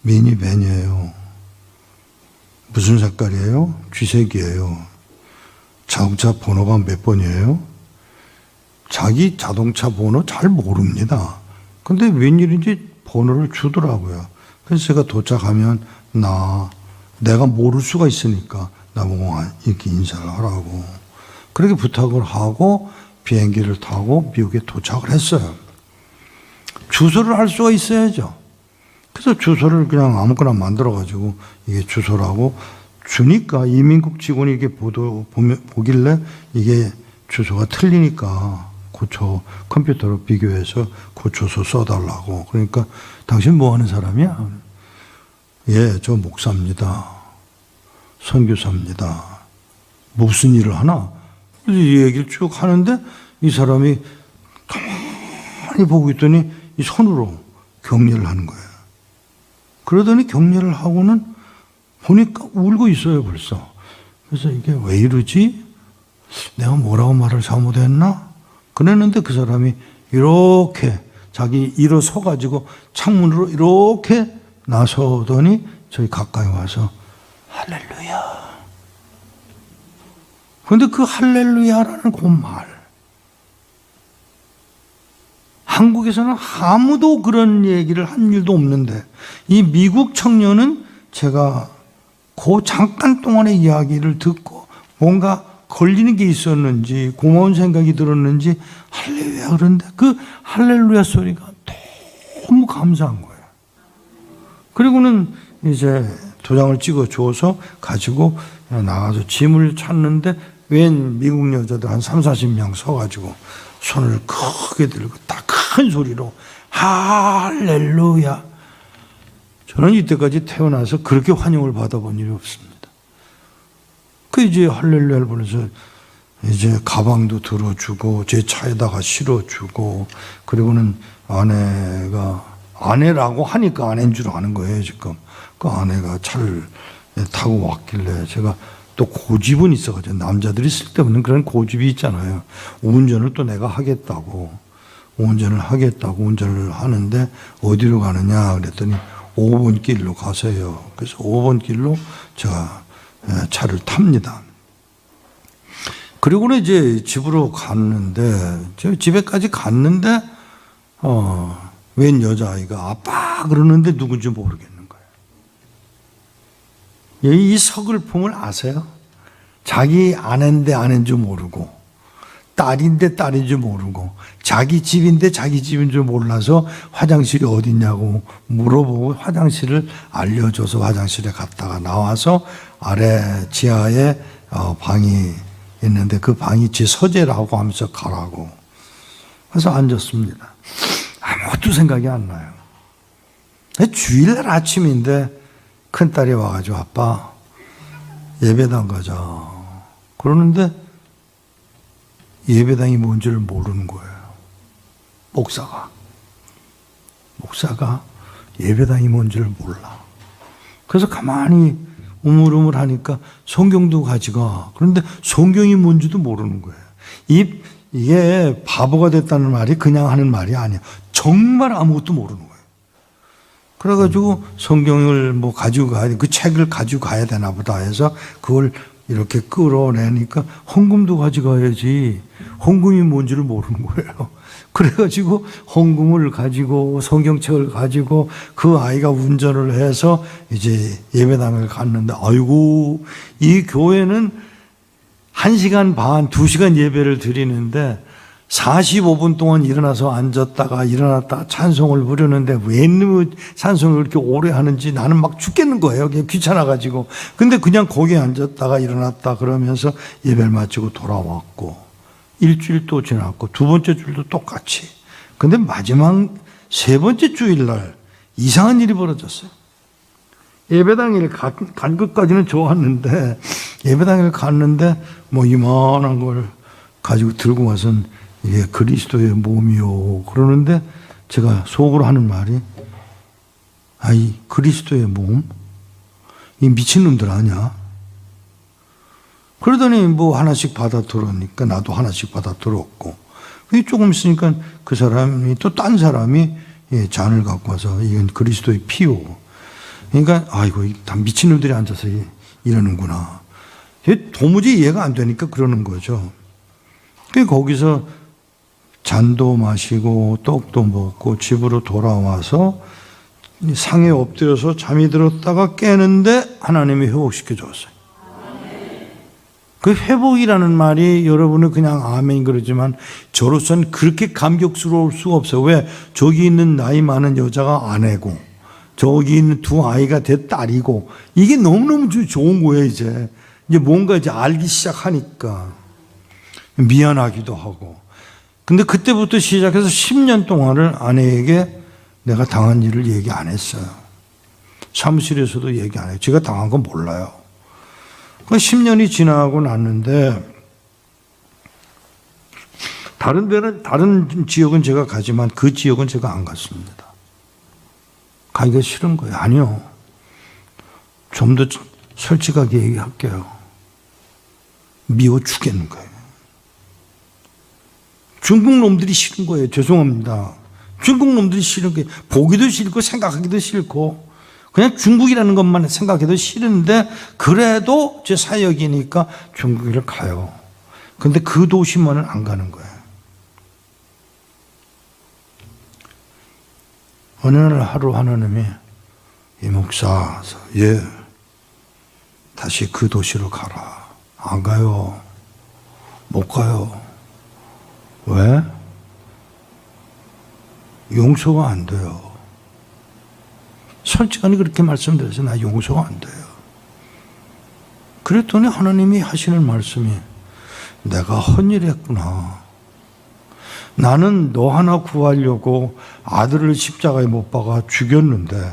미니밴이에요. 무슨 색깔이에요? 쥐색이에요. 자동차 번호가 몇 번이에요? 자기 자동차 번호 잘 모릅니다. 근데 웬일인지 번호를 주더라고요. 그래서 제가 도착하면 내가 모를 수가 있으니까 나보고 이렇게 인사를 하라고. 그렇게 부탁을 하고 비행기를 타고 미국에 도착을 했어요. 주소를 할 수가 있어야죠. 그래서 주소를 그냥 아무거나 만들어가지고 이게 주소라고 주니까 이민국 직원이 이게 보길래 이게 주소가 틀리니까 컴퓨터로 비교해서 그 주소 써달라고. 그러니까 당신 뭐 하는 사람이야? 예, 저 목사입니다. 선교사입니다. 무슨 일을 하나? 이 얘기를 쭉 하는데 이 사람이 가만히 보고 있더니 이 손으로 격려를 하는 거예요. 그러더니 격려를 하고는 보니까 울고 있어요, 벌써. 그래서 이게 왜 이러지? 내가 뭐라고 말을 잘못했나? 그랬는데 그 사람이 이렇게 자기 일어서가지고 창문으로 이렇게 나서더니 저희 가까이 와서 할렐루야. 그런데 그 할렐루야라는 그 말, 한국에서는 아무도 그런 얘기를 한 일도 없는데 이 미국 청년은 제가 그 잠깐 동안의 이야기를 듣고 뭔가 걸리는 게 있었는지 고마운 생각이 들었는지 할렐루야 그런데 그 할렐루야 소리가 너무 감사한 거예요. 그리고는 이제 도장을 찍어줘서 가지고 나가서 짐을 찾는데 웬 미국 여자들 한 30-40명 서가지고 손을 크게 들고 딱 큰 소리로 할렐루야. 저는 이때까지 태어나서 그렇게 환영을 받아본 일이 없습니다. 그 이제 할렐루야를 보면서 이제 가방도 들어주고 제 차에다가 실어주고 그리고는 아내라고 하니까 아내인 줄 아는 거예요 지금. 그 아내가 차를 타고 왔길래 제가 또 고집은 있어가지고 남자들이 쓸데없는 그런 고집이 있잖아요. 운전을 또 내가 하겠다고 운전을 하는데 어디로 가느냐 그랬더니 5번 길로 가세요. 그래서 5번 길로 제가 차를 탑니다. 그리고는 이제 집으로 갔는데 집에까지 갔는데 웬 여자아이가 아빠 그러는데 누군지 모르겠는 거예요. 이 서글픔을 아세요? 자기 아내인데 아내인 줄 모르고 딸인데 딸인 줄 모르고 자기 집인데 자기 집인 줄 몰라서 화장실이 어딨냐고 물어보고 화장실을 알려줘서 화장실에 갔다가 나와서 아래 지하에 방이 있는데 그 방이 제 서재라고 하면서 가라고 그래서 앉았습니다. 아무것도 생각이 안 나요. 주일날 아침인데 큰딸이 와가지고 아빠 예배당 가자 그러는데 예배당이 뭔지를 모르는 거예요. 목사가 예배당이 뭔지를 몰라. 그래서 가만히 우물우물 하니까 성경도 가지가. 그런데 성경이 뭔지도 모르는 거예요. 이게 바보가 됐다는 말이 그냥 하는 말이 아니야. 정말 아무것도 모르는 거예요. 그래가지고 성경을 뭐 가지고 가야 돼. 그 책을 가지고 가야 되나 보다 해서 그걸 이렇게 끌어내니까 헌금도 가져가야지. 헌금이 뭔지를 모르는 거예요. 그래가지고 헌금을 가지고 성경책을 가지고 그 아이가 운전을 해서 이제 예배당을 갔는데 아이고 이 교회는 1시간 반, 2시간 예배를 드리는데 45분 동안 일어나서 앉았다가 일어났다가 찬송을 부르는데 왜 찬송을 그렇게 오래 하는지 나는 막 죽겠는 거예요. 그냥 귀찮아가지고. 근데 그냥 거기에 앉았다가 일어났다 그러면서 예배를 마치고 돌아왔고 일주일 또 지났고 두 번째 주일도 똑같이. 근데 마지막 세 번째 주일날 이상한 일이 벌어졌어요. 예배당에 간 것까지는 좋았는데 예배당에 갔는데 뭐 이만한 걸 가지고 들고 와서는 이게 그리스도의 몸이요. 그러는데 제가 속으로 하는 말이 아이 그리스도의 몸? 이 미친놈들 아니야? 그러더니 뭐 하나씩 받아 들었으니까 나도 하나씩 받아 들었고 그게 조금 있으니까 그 사람이 또 딴 사람이 잔을 갖고 와서 이건 그리스도의 피요. 그러니까 아이고 다 미친놈들이 앉아서 이러는구나. 도무지 이해가 안 되니까 그러는 거죠. 거기서 잔도 마시고 떡도 먹고 집으로 돌아와서 상에 엎드려서 잠이 들었다가 깨는데 하나님이 회복시켜 줬어요. 그 회복이라는 말이 여러분은 그냥 아멘 그러지만 저로서는 그렇게 감격스러울 수가 없어요. 왜? 저기 있는 나이 많은 여자가 아내고 저기 있는 두 아이가 제 딸이고 이게 너무너무 좋은 거예요. 이제 뭔가 이제 알기 시작하니까 미안하기도 하고. 근데 그때부터 시작해서 10년 동안을 아내에게 내가 당한 일을 얘기 안 했어요. 사무실에서도 얘기 안 해요. 제가 당한 건 몰라요. 10년이 지나고 났는데 다른 지역은 제가 가지만 그 지역은 제가 안 갔습니다. 가기가 싫은 거예요. 아니요. 좀 더 솔직하게 얘기할게요. 미워 죽겠는 거예요. 중국 놈들이 싫은 거예요. 죄송합니다. 중국 놈들이 싫은 게 보기도 싫고 생각하기도 싫고 그냥 중국이라는 것만 생각해도 싫은데 그래도 제 사역이니까 중국을 가요. 근데 그 도시만은 안 가는 거예요. 어느 날 하루 하나님이 이 목사, 예, 다시 그 도시로 가라. 안 가요. 못 가요. 왜? 용서가 안 돼요. 솔직하게 그렇게 말씀드려서 나 용서가 안 돼요. 그랬더니 하나님이 하시는 말씀이 내가 헛일했구나. 나는 너 하나 구하려고 아들을 십자가에 못 박아 죽였는데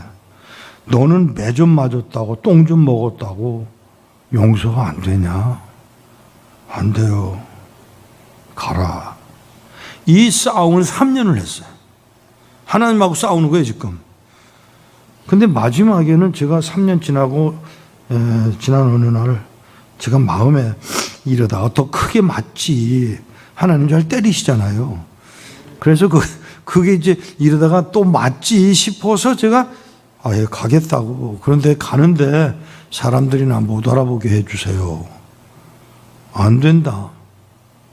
너는 매 좀 맞았다고 똥 좀 먹었다고 용서가 안 되냐? 안 돼요. 가라. 이 싸움을 3년을 했어요. 하나님하고 싸우는 거예요 지금. 근데 마지막에는 제가 3년 지나고 지난 어느 날 제가 마음에 이러다가 더 크게 맞지. 하나님 잘 때리시잖아요. 그래서 그게 이제 이러다가 또 맞지 싶어서 제가 아예 가겠다고. 그런데 가는데 사람들이 나 못 알아보게 해주세요. 안 된다.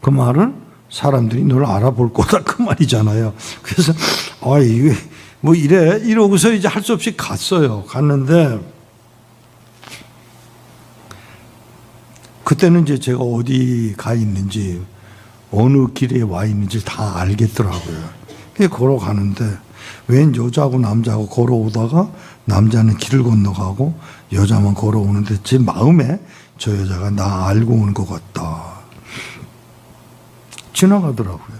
그 말은 사람들이 널 알아볼 거다 그 말이잖아요. 그래서 이게 뭐 이러고서 이제 할 수 없이 갔어요. 갔는데 그때는 이제 제가 어디 가 있는지 어느 길에 와 있는지 다 알겠더라고요. 걸어가는데 웬 여자하고 남자하고 걸어오다가 남자는 길을 건너가고 여자만 걸어오는데 제 마음에 저 여자가 나 알고 오는 것 같다. 지나가더라고요.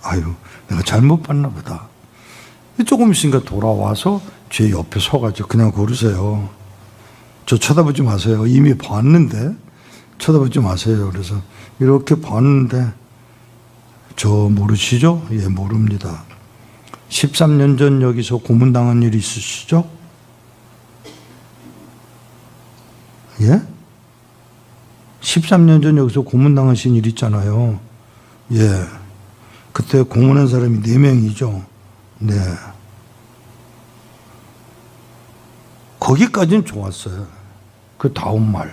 아유, 내가 잘못 봤나 보다. 조금 있으니까 돌아와서 제 옆에 서가지고 그냥 걸으세요. 저 쳐다보지 마세요. 이미 봤는데 쳐다보지 마세요. 그래서 이렇게 봤는데 저 모르시죠? 예, 모릅니다. 13년 전 여기서 고문당한 일 있으시죠? 예? 13년 전 여기서 고문당하신 일 있잖아요. 예. 그때 고문한 사람이 4명이죠. 네. 거기까지는 좋았어요. 그 다음 말.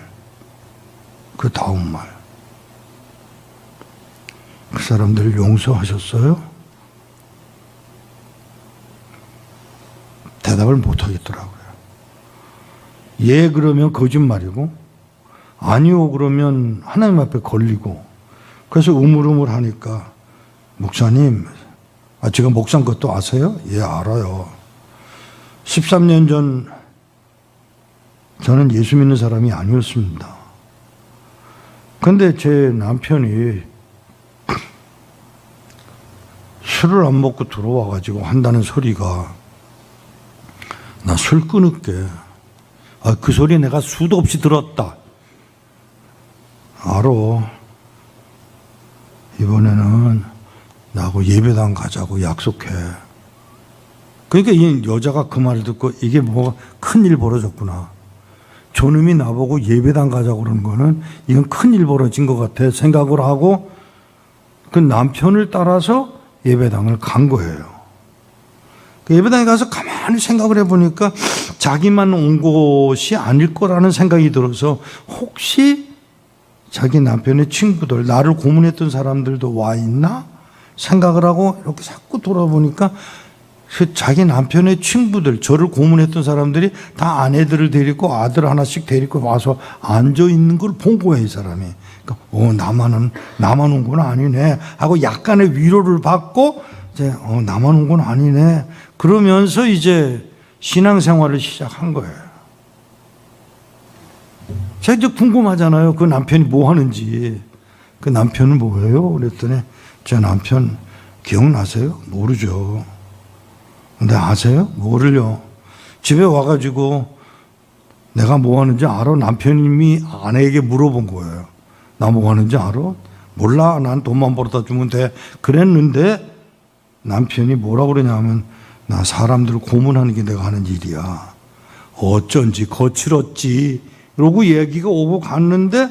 그 사람들 용서하셨어요? 대답을 못 하겠더라고요. 예, 그러면 거짓말이고, 아니요, 그러면 하나님 앞에 걸리고, 그래서 우물우물 하니까, 목사님, 제가 목사인 것도 아세요? 예, 알아요. 13년 전, 저는 예수 믿는 사람이 아니었습니다. 근데 제 남편이 술을 안 먹고 들어와가지고 한다는 소리가 나 술 끊을게. 그 소리 내가 수도 없이 들었다. 알아. 이번에는 나하고 예배당 가자고 약속해. 그러니까 이 여자가 그 말을 듣고 이게 뭐가 큰일 벌어졌구나. 저놈이 나보고 예배당 가자고 그러는 거는 이건 큰일 벌어진 것 같아 생각을 하고 그 남편을 따라서 예배당을 간 거예요. 그 예배당에 가서 가만히 생각을 해보니까 자기만 온 곳이 아닐 거라는 생각이 들어서 혹시 자기 남편의 친구들, 나를 고문했던 사람들도 와 있나 생각을 하고 이렇게 자꾸 돌아보니까 그 자기 남편의 친구들, 저를 고문했던 사람들이 다 아내들을 데리고 아들 하나씩 데리고 와서 앉아 있는 걸 본 거예요, 이 사람이. 그러니까 나만 온 건 아니네 하고 약간의 위로를 받고 이제 나만 온 건 아니네 그러면서 이제 신앙생활을 시작한 거예요. 제가 이제 궁금하잖아요. 그 남편이 뭐 하는지. 그 남편은 뭐예요? 그랬더니 제 남편 기억나세요? 모르죠. 근데 아세요? 뭐를요? 집에 와가지고 내가 뭐 하는지 알아? 남편이 아내에게 물어본 거예요. 나 뭐 하는지 알아? 몰라. 난 돈만 벌어다 주면 돼. 그랬는데 남편이 뭐라고 그러냐면 나 사람들을 고문하는 게 내가 하는 일이야. 어쩐지 거칠었지. 그러고 얘기가 오고 갔는데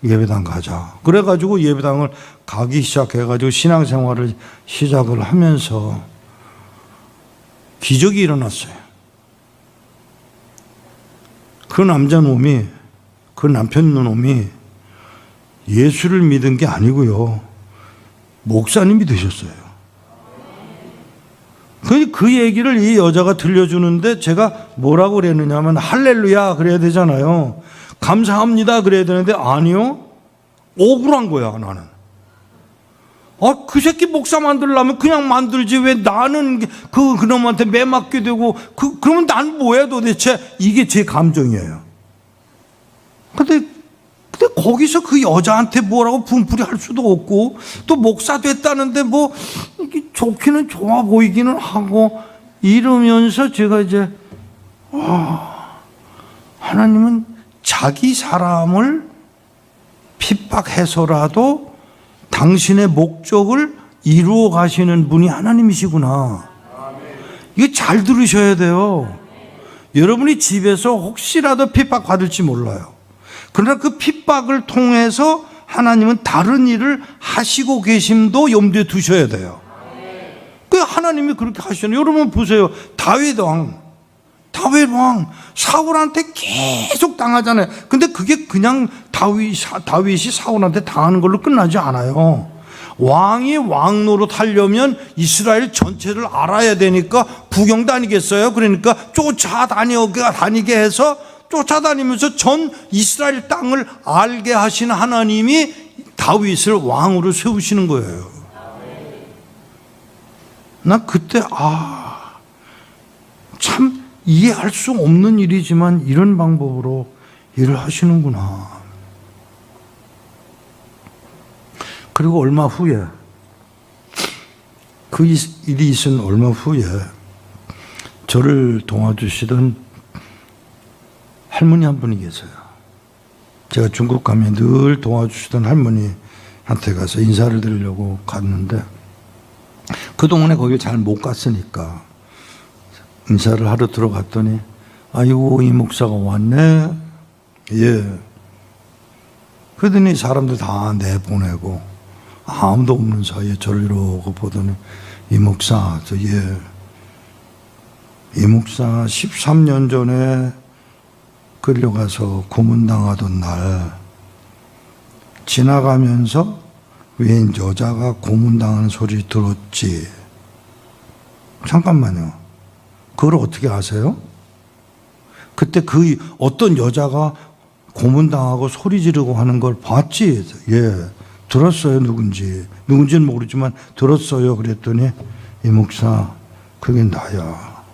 예배당 가자. 그래가지고 예배당을 가기 시작해가지고 신앙생활을 시작을 하면서 기적이 일어났어요. 그 남자 놈이, 그 남편 놈이 예수를 믿은 게 아니고요. 목사님이 되셨어요. 그 얘기를 이 여자가 들려주는데 제가 뭐라고 그랬느냐 하면 할렐루야 그래야 되잖아요. 감사합니다 그래야 되는데 아니요. 억울한 거야 나는. 그 새끼 목사 만들려면 그냥 만들지 왜 나는 그놈한테 매맞게 되고 그러면 난 뭐야 도대체. 이게 제 감정이에요. 근데 거기서 그 여자한테 뭐라고 분풀이 할 수도 없고 또 목사 됐다는데 뭐 좋기는 좋아 보이기는 하고 이러면서 제가 이제 하나님은 자기 사람을 핍박해서라도 당신의 목적을 이루어 가시는 분이 하나님이시구나. 이거 잘 들으셔야 돼요. 여러분이 집에서 혹시라도 핍박받을지 몰라요. 그러나 그 핍박을 통해서 하나님은 다른 일을 하시고 계심도 염두에 두셔야 돼요. 그 하나님이 그렇게 하시잖아요. 여러분 보세요. 다윗 왕 사울한테 계속 당하잖아요. 근데 그게 그냥 다윗이 사울한테 당하는 걸로 끝나지 않아요. 왕이 왕 노릇하려면 이스라엘 전체를 알아야 되니까 구경 다니겠어요? 그러니까 쫓아다니게 해서 쫓아다니면서 전 이스라엘 땅을 알게 하신 하나님이 다윗을 왕으로 세우시는 거예요. 나 그때 참 이해할 수 없는 일이지만 이런 방법으로 일을 하시는구나. 그리고 얼마 후에 그 일이 있은 얼마 후에 저를 도와주시던 할머니 한 분이 계세요. 제가 중국 가면 늘 도와주시던 할머니한테 가서 인사를 드리려고 갔는데 그동안에 거길 잘 못 갔으니까 인사를 하러 들어갔더니 아이고 이 목사가 왔네. 예. 그러더니 사람들 다 내보내고 아무도 없는 사이에 저를 이러고 보더니 이 목사 이 목사 13년 전에 끌려가서 고문당하던 날 지나가면서 웬 여자가 고문당하는 소리 들었지. 잠깐만요. 그걸 어떻게 아세요? 그때 그 어떤 여자가 고문당하고 소리 지르고 하는 걸 봤지. 예, 들었어요. 누군지는 모르지만 들었어요. 그랬더니 이 목사 그게 나야.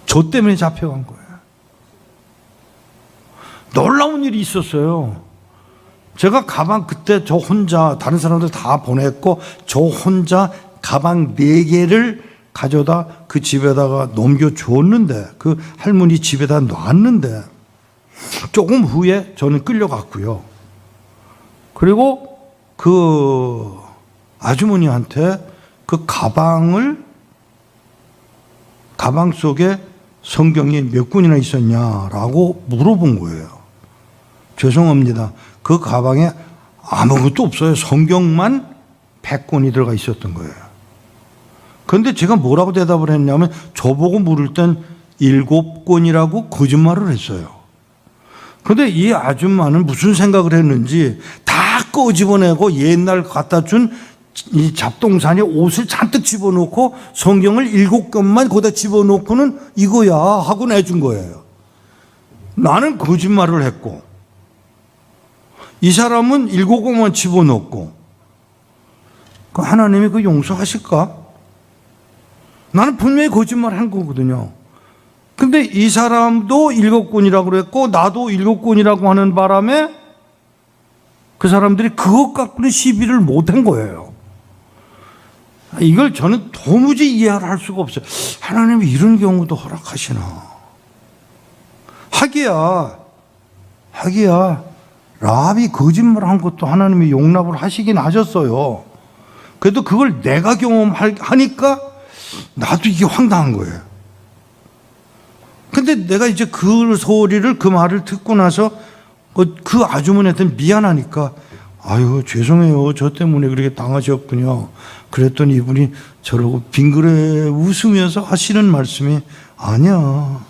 저 때문에 잡혀간 거예요. 놀라운 일이 있었어요. 제가 가방 그때 저 혼자 다른 사람들 다 보냈고 저 혼자 가방 4개를 가져다 그 집에다가 넘겨줬는데 그 할머니 집에다 놨는데 조금 후에 저는 끌려갔고요. 그리고 그 아주머니한테 그 가방 속에 성경이 몇 권이나 있었냐라고 물어본 거예요. 죄송합니다. 그 가방에 아무것도 없어요. 성경만 100권이 들어가 있었던 거예요. 그런데 제가 뭐라고 대답을 했냐면 저보고 물을 땐 7권이라고 거짓말을 했어요. 그런데 이 아줌마는 무슨 생각을 했는지 다 끄집어내고 옛날 갖다 준 이 잡동사니에 옷을 잔뜩 집어넣고 성경을 7권만 거기다 집어넣고는 이거야 하고 내준 거예요. 나는 거짓말을 했고 이 사람은 7권만 집어넣고 그 하나님이 그 용서하실까? 나는 분명히 거짓말 한 거거든요. 근데 이 사람도 7권이라고 그랬고 나도 7권이라고 하는 바람에 그 사람들이 그것 갖고는 시비를 못한 거예요. 이걸 저는 도무지 이해를 할 수가 없어요. 하나님이 이런 경우도 허락하시나. 하기야 라합이 거짓말한 것도 하나님이 용납을 하시긴 하셨어요. 그래도 그걸 내가 경험하니까 나도 이게 황당한 거예요. 근데 내가 이제 그 소리를, 그 말을 듣고 나서 그 아주머니한테 미안하니까 아유 죄송해요, 저 때문에 그렇게 당하셨군요. 그랬더니 이분이 저러고 빙그레 웃으면서 하시는 말씀이 아니야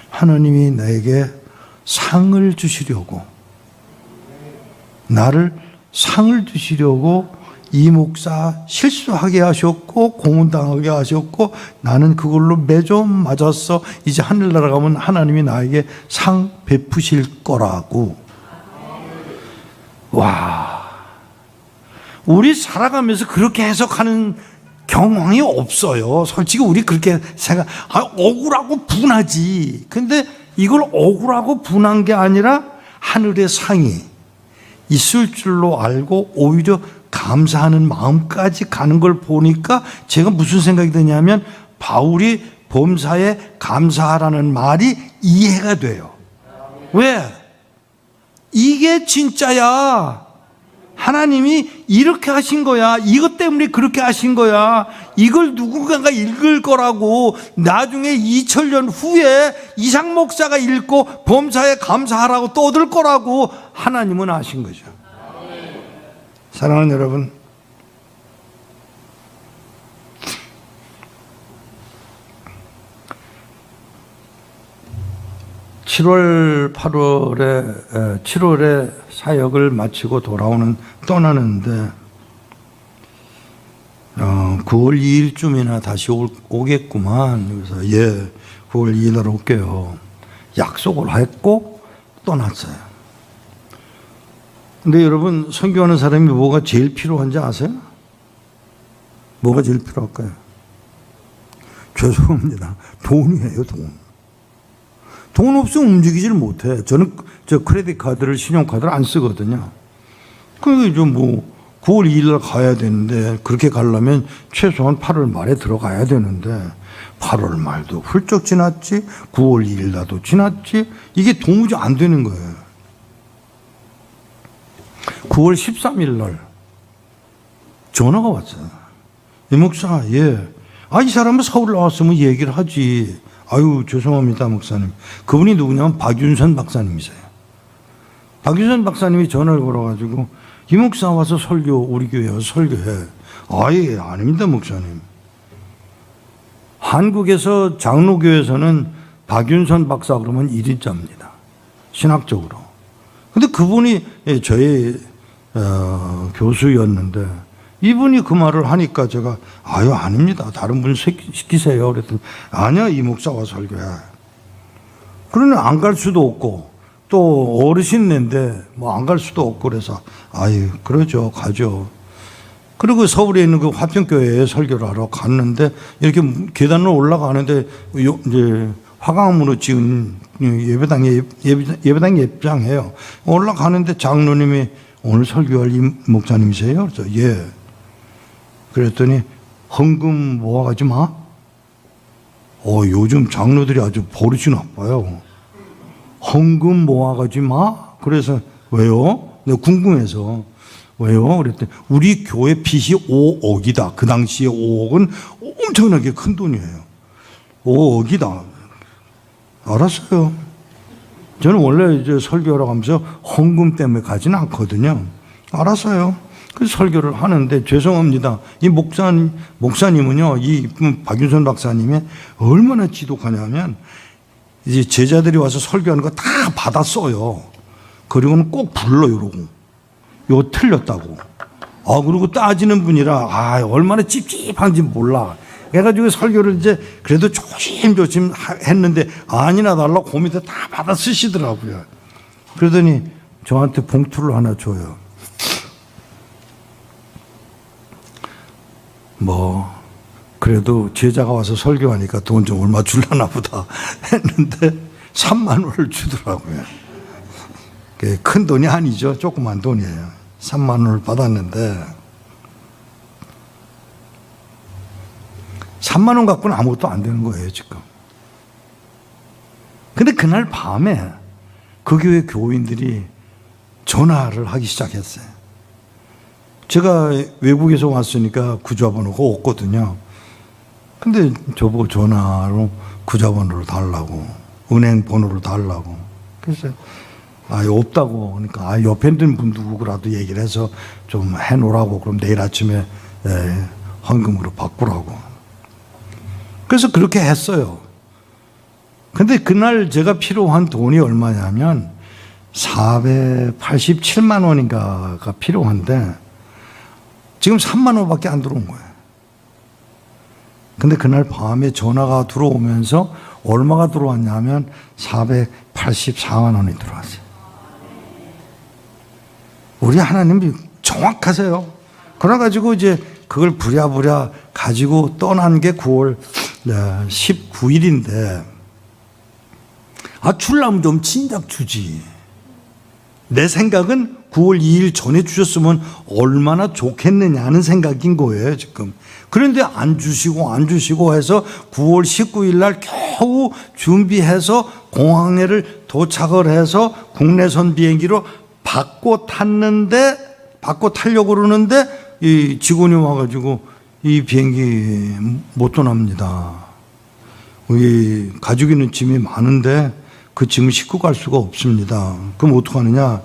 하나님이 나에게 상을 주시려고, 나를 상을 주시려고 이 목사 실수하게 하셨고 고문당하게 하셨고 나는 그걸로 매좀 맞았어. 이제 하늘나라 가면 하나님이 나에게 상 베푸실 거라고. 와, 우리 살아가면서 그렇게 해석하는 경황이 없어요. 솔직히 우리 그렇게 생각, 억울하고 분하지. 근데 이걸 억울하고 분한 게 아니라 하늘의 상이 있을 줄로 알고 오히려 감사하는 마음까지 가는 걸 보니까 제가 무슨 생각이 드냐면 바울이 범사에 감사하라는 말이 이해가 돼요. 왜? 이게 진짜야. 하나님이 이렇게 하신 거야. 이것 때문에 그렇게 하신 거야. 이걸 누군가가 읽을 거라고. 나중에 2000년 후에 이상 목사가 읽고 범사에 감사하라고 떠들 거라고 하나님은 아신 거죠. 사랑하는 여러분, (7월 8월에) 사역을 마치고 떠나는데 9월 2일쯤이나 다시 오겠구만. 그래서 9월 2일 날 올게요. 약속을 했고 떠났어요. 근데 여러분, 선교하는 사람이 뭐가 제일 필요한지 아세요? 뭐가 제일 필요할까요? 죄송합니다. 돈이에요, 돈. 돈 없으면 움직이질 못해. 저는 저 크레딧 카드를, 신용카드를 안 쓰거든요. 그러니까 9월 2일 날 가야 되는데, 그렇게 가려면 최소한 8월 말에 들어가야 되는데, 8월 말도 훌쩍 지났지, 9월 2일 날도 지났지, 이게 도무지 안 되는 거예요. 9월 13일 날 전화가 왔어요. 이 목사, 이 사람은 서울 나왔으면 얘기를 하지. 아유, 죄송합니다, 목사님. 그분이 누구냐면 박윤선 박사님이세요. 박윤선 박사님이 전화를 걸어가지고 이 목사 와서 우리 교회 와서 설교해. 아예 아닙니다, 목사님. 한국에서 장로교에서는 박윤선 박사 그러면 1인자입니다. 신학적으로. 근데 그분이 저의 교수였는데 이분이 그 말을 하니까 제가 아유 아닙니다. 다른 분 시키세요. 그랬더니 아니야, 이 목사가 설교해. 그러니 안 갈 수도 없고 또 어르신인데 뭐 안 갈 수도 없고 그래서 아유 그러죠, 가죠. 그리고 서울에 있는 그 화평교회에 설교를 하러 갔는데 이렇게 계단을 올라가는데 이제 화강암으로 지은 예배당에 입장해요. 올라가는데 장로님이 오늘 설교할 이 목사님이세요? 그래서 예. 그랬더니 헌금 모아가지 마. 요즘 장로들이 아주 버릇이 나빠요. 헌금 모아가지 마. 그래서 왜요? 내가 궁금해서 왜요? 그랬더니 우리 교회 빚이 5억이다. 그 당시에 5억은 엄청나게 큰 돈이에요. 5억이다. 알았어요. 저는 원래 이제 설교를 하면서 헌금 때문에 가지는 않거든요. 알았어요. 그래서 설교를 하는데 죄송합니다. 이 목사님은요, 이 박윤선 박사님이 얼마나 지독하냐면 이제 제자들이 와서 설교하는 거 다 받아 써요. 그리고는 꼭 불러요, 이러고. 이거 틀렸다고. 그리고 따지는 분이라, 얼마나 찝찝한지 몰라. 해가지고 설교를 이제 그래도 조심조심 했는데, 아니나 달라 그 밑에 다 받아 쓰시더라고요. 그러더니 저한테 봉투를 하나 줘요. 그래도 제자가 와서 설교하니까 돈 좀 얼마 줄라나 보다 했는데 3만 원을 주더라고요. 큰 돈이 아니죠. 조그만 돈이에요. 3만 원을 받았는데 3만 원 갖고는 아무것도 안 되는 거예요, 지금. 근데 그날 밤에 그 교회 교인들이 전화를 하기 시작했어요. 제가 외국에서 왔으니까 구좌번호가 없거든요. 근데 저보고 전화로 구좌번호를 달라고, 은행 번호를 달라고. 그래서 없다고. 그러니까 옆에 있는 분 누구라도 얘기를 해서 좀 해놓으라고. 그럼 내일 아침에 헌금으로 바꾸라고. 그래서 그렇게 했어요. 근데 그날 제가 필요한 돈이 얼마냐면 487만 원인가가 필요한데 지금 3만 원밖에 안 들어온 거예요. 근데 그날 밤에 전화가 들어오면서 얼마가 들어왔냐면 484만 원이 들어왔어요. 우리 하나님이 정확하세요. 그래가지고 이제 그걸 부랴부랴 가지고 떠난 게 9월 19일인데 줄라면 좀 진작 주지. 내 생각은 9월 2일 전에 주셨으면 얼마나 좋겠느냐는 생각인 거예요, 지금. 그런데 안 주시고 해서 9월 19일 날 겨우 준비해서 공항에를 도착을 해서 국내선 비행기로 바꿔 타려고 그러는데 이 직원이 와가지고 이 비행기 못 떠납니다. 우리 가지고 있는 짐이 많은데 그 짐을 싣고 갈 수가 없습니다. 그럼 어떡하느냐?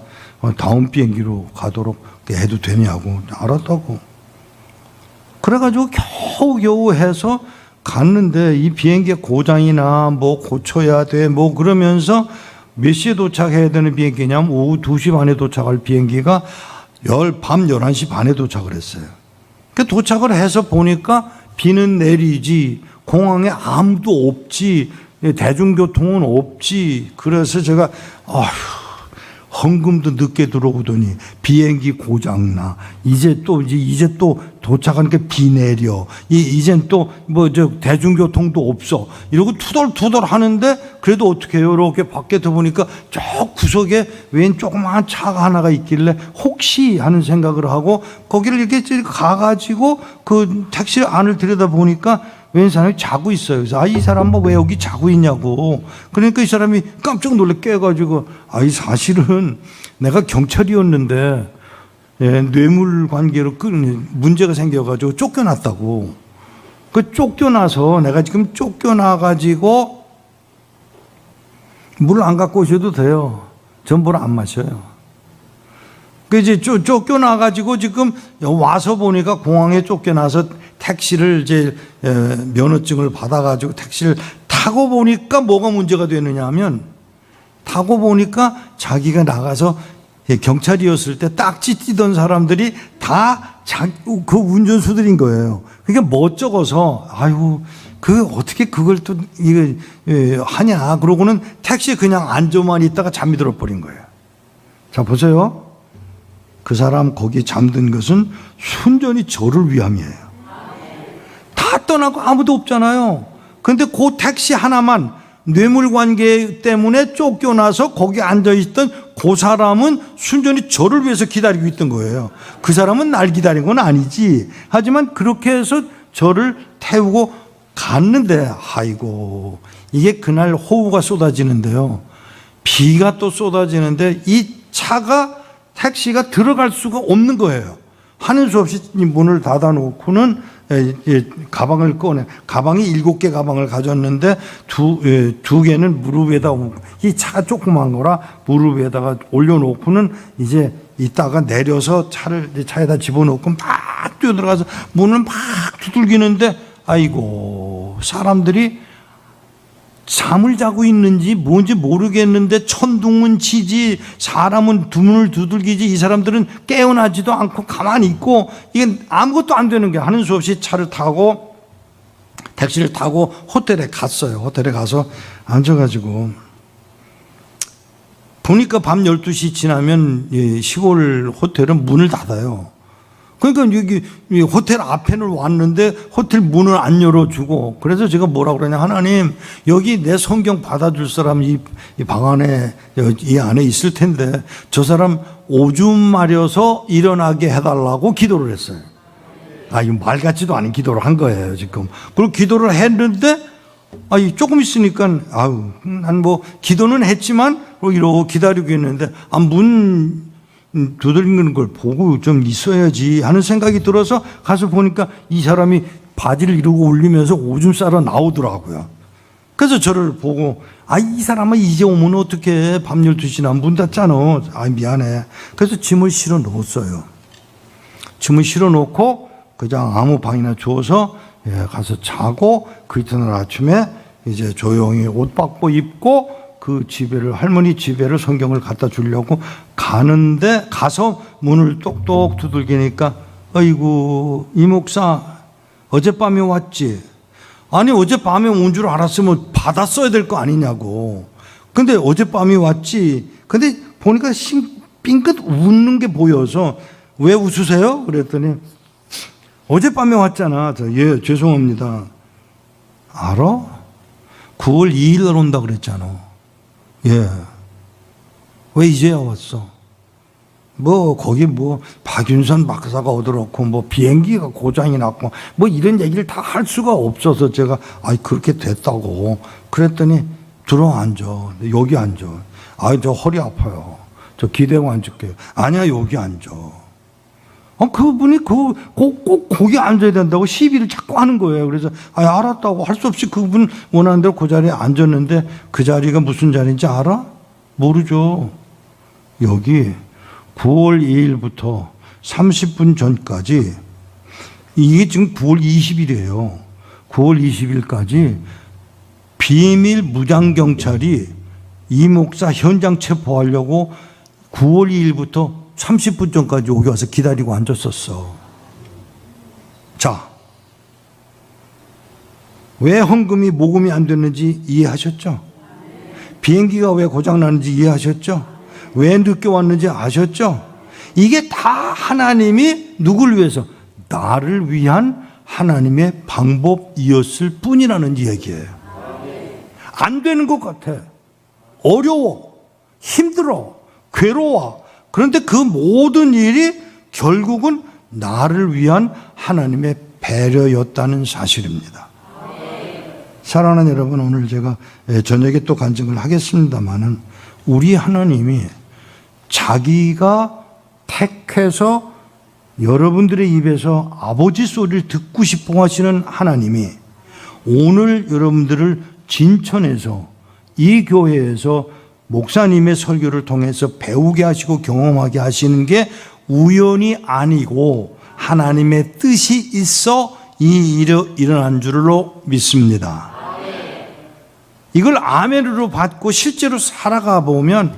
다음 비행기로 가도록 해도 되냐고. 알았다고. 그래가지고 겨우 해서 갔는데 이 비행기 고장이나 고쳐야 돼 그러면서 몇 시에 도착해야 되는 비행기냐면 오후 2시 반에 도착할 비행기가 밤 11시 반에 도착을 했어요. 그 도착을 해서 보니까 비는 내리지, 공항에 아무도 없지, 대중교통은 없지. 그래서 제가 헌금도 늦게 들어오더니 비행기 고장나. 이제 또 도착하니까 비 내려. 이젠 또 대중교통도 없어. 이러고 투덜투덜 하는데 그래도 어떻게 해요? 이렇게 밖에 보니까 저 구석에 웬 조그마한 차가 하나가 있길래 혹시 하는 생각을 하고 거기를 이렇게 가가지고 그 택시 안을 들여다보니까 웬 사람이 자고 있어요. 그래서 이 사람 왜 여기 자고 있냐고. 그러니까 이 사람이 깜짝 놀래 깨가지고 사실은 내가 경찰이었는데 뇌물 관계로 문제가 생겨가지고 쫓겨났다고. 그 쫓겨나서 내가 지금 쫓겨나가지고 물 안 갖고 오셔도 돼요. 전부를 안 마셔요. 그 이제 쫓겨나가지고 지금 와서 보니까 공항에 쫓겨나서 택시를 이제 면허증을 받아가지고 택시를 타고 보니까 뭐가 문제가 되느냐 하면 타고 보니까 자기가 나가서 경찰이었을 때 딱지 띠던 사람들이 다 그 운전수들인 거예요. 그게 멋쩍어서 그 어떻게 그걸 또 하냐 그러고는 택시에 그냥 앉아만 있다가 잠이 들어버린 거예요. 자 보세요. 그 사람 거기 잠든 것은 순전히 저를 위함이에요. 다 떠나고 아무도 없잖아요. 근데 그 택시 하나만 뇌물 관계 때문에 쫓겨나서 거기 앉아있던 그 사람은 순전히 저를 위해서 기다리고 있던 거예요. 그 사람은 날 기다린 건 아니지. 하지만 그렇게 해서 저를 태우고 갔는데 이게 그날 호우가 쏟아지는데요. 비가 또 쏟아지는데 이 택시가 들어갈 수가 없는 거예요. 하는 수 없이 문을 닫아놓고는 가방을 가방이 7개 가방을 가졌는데 두 개는 무릎 위에다, 이 차가 조그만 거라 무릎 위에다가 올려놓고는 이제 이따가 내려서 차에다 집어넣고 막 뛰어들어가서 문을 막 두들기는데 사람들이 잠을 자고 있는지 뭔지 모르겠는데 천둥은 치지 사람은 두문을 두들기지 이 사람들은 깨어나지도 않고 가만히 있고 이게 아무것도 안 되는 게 하는 수 없이 차를 타고 택시를 타고 호텔에 갔어요. 호텔에 가서 앉아가지고 보니까 밤 12시 지나면 시골 호텔은 문을 닫아요. 그러니까 여기 호텔 앞에는 왔는데 호텔 문을 안 열어주고 그래서 제가 뭐라 그러냐 하나님 여기 내 성경 받아줄 사람 이 방 안에 이 안에 있을 텐데 저 사람 오줌 마려서 일어나게 해달라고 기도를 했어요. 이거 말 같지도 않은 기도를 한 거예요 지금. 그리고 기도를 했는데 조금 있으니까 난 뭐 기도는 했지만 이러고 기다리고 있는데 문 두들기는 걸 보고 좀 있어야지 하는 생각이 들어서 가서 보니까 이 사람이 바지를 이러고 올리면서 오줌 싸러 나오더라고요. 그래서 저를 보고 이 사람은 이제 오면 어떡해 밤 12시나 문 닫잖아. 미안해. 그래서 짐을 실어 놓았어요. 짐을 실어 놓고 그냥 아무 방이나 줘서 가서 자고 그 이튿날 아침에 이제 조용히 옷 바꿔 입고 그 집에를 할머니 집에를 성경을 갖다 주려고 가는데 가서 문을 똑똑 두들기니까 아이고 이 목사 어젯밤에 왔지? 아니 어젯밤에 온 줄 알았으면 받았어야 될 거 아니냐고. 근데 어젯밤에 왔지. 근데 보니까 삥긋 웃는 게 보여서 왜 웃으세요? 그랬더니 어젯밤에 왔잖아. 예 죄송합니다. 알아? 9월 2일 날 온다 그랬잖아. 예. 왜 이제야 왔어? 거기 박윤선 박사가 얻어놓고 비행기가 고장이 났고 이런 얘기를 다 할 수가 없어서 제가 그렇게 됐다고 그랬더니 들어 앉아. 여기 앉아. 저 허리 아파요. 저 기대고 앉을게요. 아니야 여기 앉아. 그분이 꼭 거기 앉아야 된다고 시비를 자꾸 하는 거예요. 그래서 알았다고 할 수 없이 그분 원하는 대로 그 자리에 앉았는데 그 자리가 무슨 자리인지 알아? 모르죠. 여기 9월 2일부터 30분 전까지 이게 지금 9월 20일이에요. 9월 20일까지 비밀 무장경찰이 이 목사 현장 체포하려고 9월 2일부터 30분 전까지 여기 와서 기다리고 앉았었어. 자, 왜 헌금이 모금이 안 됐는지 이해하셨죠? 비행기가 왜 고장났는지 이해하셨죠? 왜 늦게 왔는지 아셨죠? 이게 다 하나님이 누굴 위해서? 나를 위한 하나님의 방법이었을 뿐이라는 얘기예요. 안 되는 것 같아. 어려워. 힘들어. 괴로워. 그런데 그 모든 일이 결국은 나를 위한 하나님의 배려였다는 사실입니다. 사랑하는 여러분, 오늘 제가 저녁에 또 간증을 하겠습니다마는 우리 하나님이 자기가 택해서 여러분들의 입에서 아버지 소리를 듣고 싶어 하시는 하나님이 오늘 여러분들을 진천에서 이 교회에서 목사님의 설교를 통해서 배우게 하시고 경험하게 하시는 게 우연이 아니고 하나님의 뜻이 있어 이 일이 일어난 줄로 믿습니다. 이걸 아멘으로 받고 실제로 살아가 보면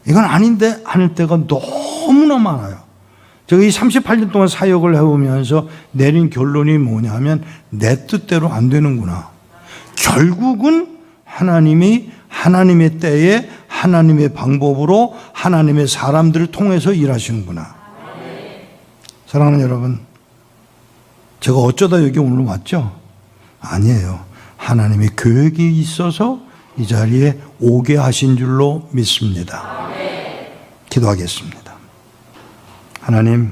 이건 아닌데 하는 때가 너무나 많아요. 제가 이 38년 동안 사역을 해오면서 내린 결론이 뭐냐면 내 뜻대로 안 되는구나. 결국은 하나님이 하나님의 때에 하나님의 방법으로 하나님의 사람들을 통해서 일하시는구나. 사랑하는 여러분, 제가 어쩌다 여기 오늘 왔죠? 아니에요. 하나님의 계획이 있어서 이 자리에 오게 하신 줄로 믿습니다. 기도하겠습니다. 하나님,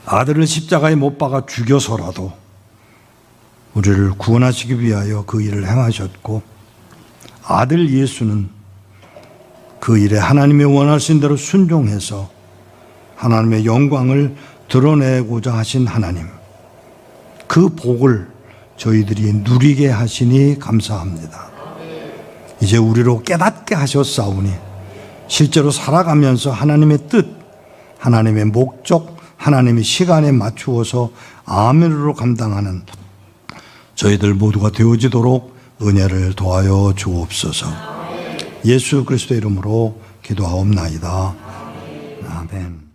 아들을 십자가에 못 박아 죽여서라도 우리를 구원하시기 위하여 그 일을 행하셨고, 아들 예수는 그 일에 하나님의 원하신 대로 순종해서 하나님의 영광을 드러내고자 하신 하나님, 그 복을 저희들이 누리게 하시니 감사합니다. 이제 우리로 깨닫게 하셨사오니 실제로 살아가면서 하나님의 뜻, 하나님의 목적, 하나님의 시간에 맞추어서 아멘으로 감당하는 저희들 모두가 되어지도록 은혜를 도하여 주옵소서. 예수 그리스도의 이름으로 기도하옵나이다. 아멘.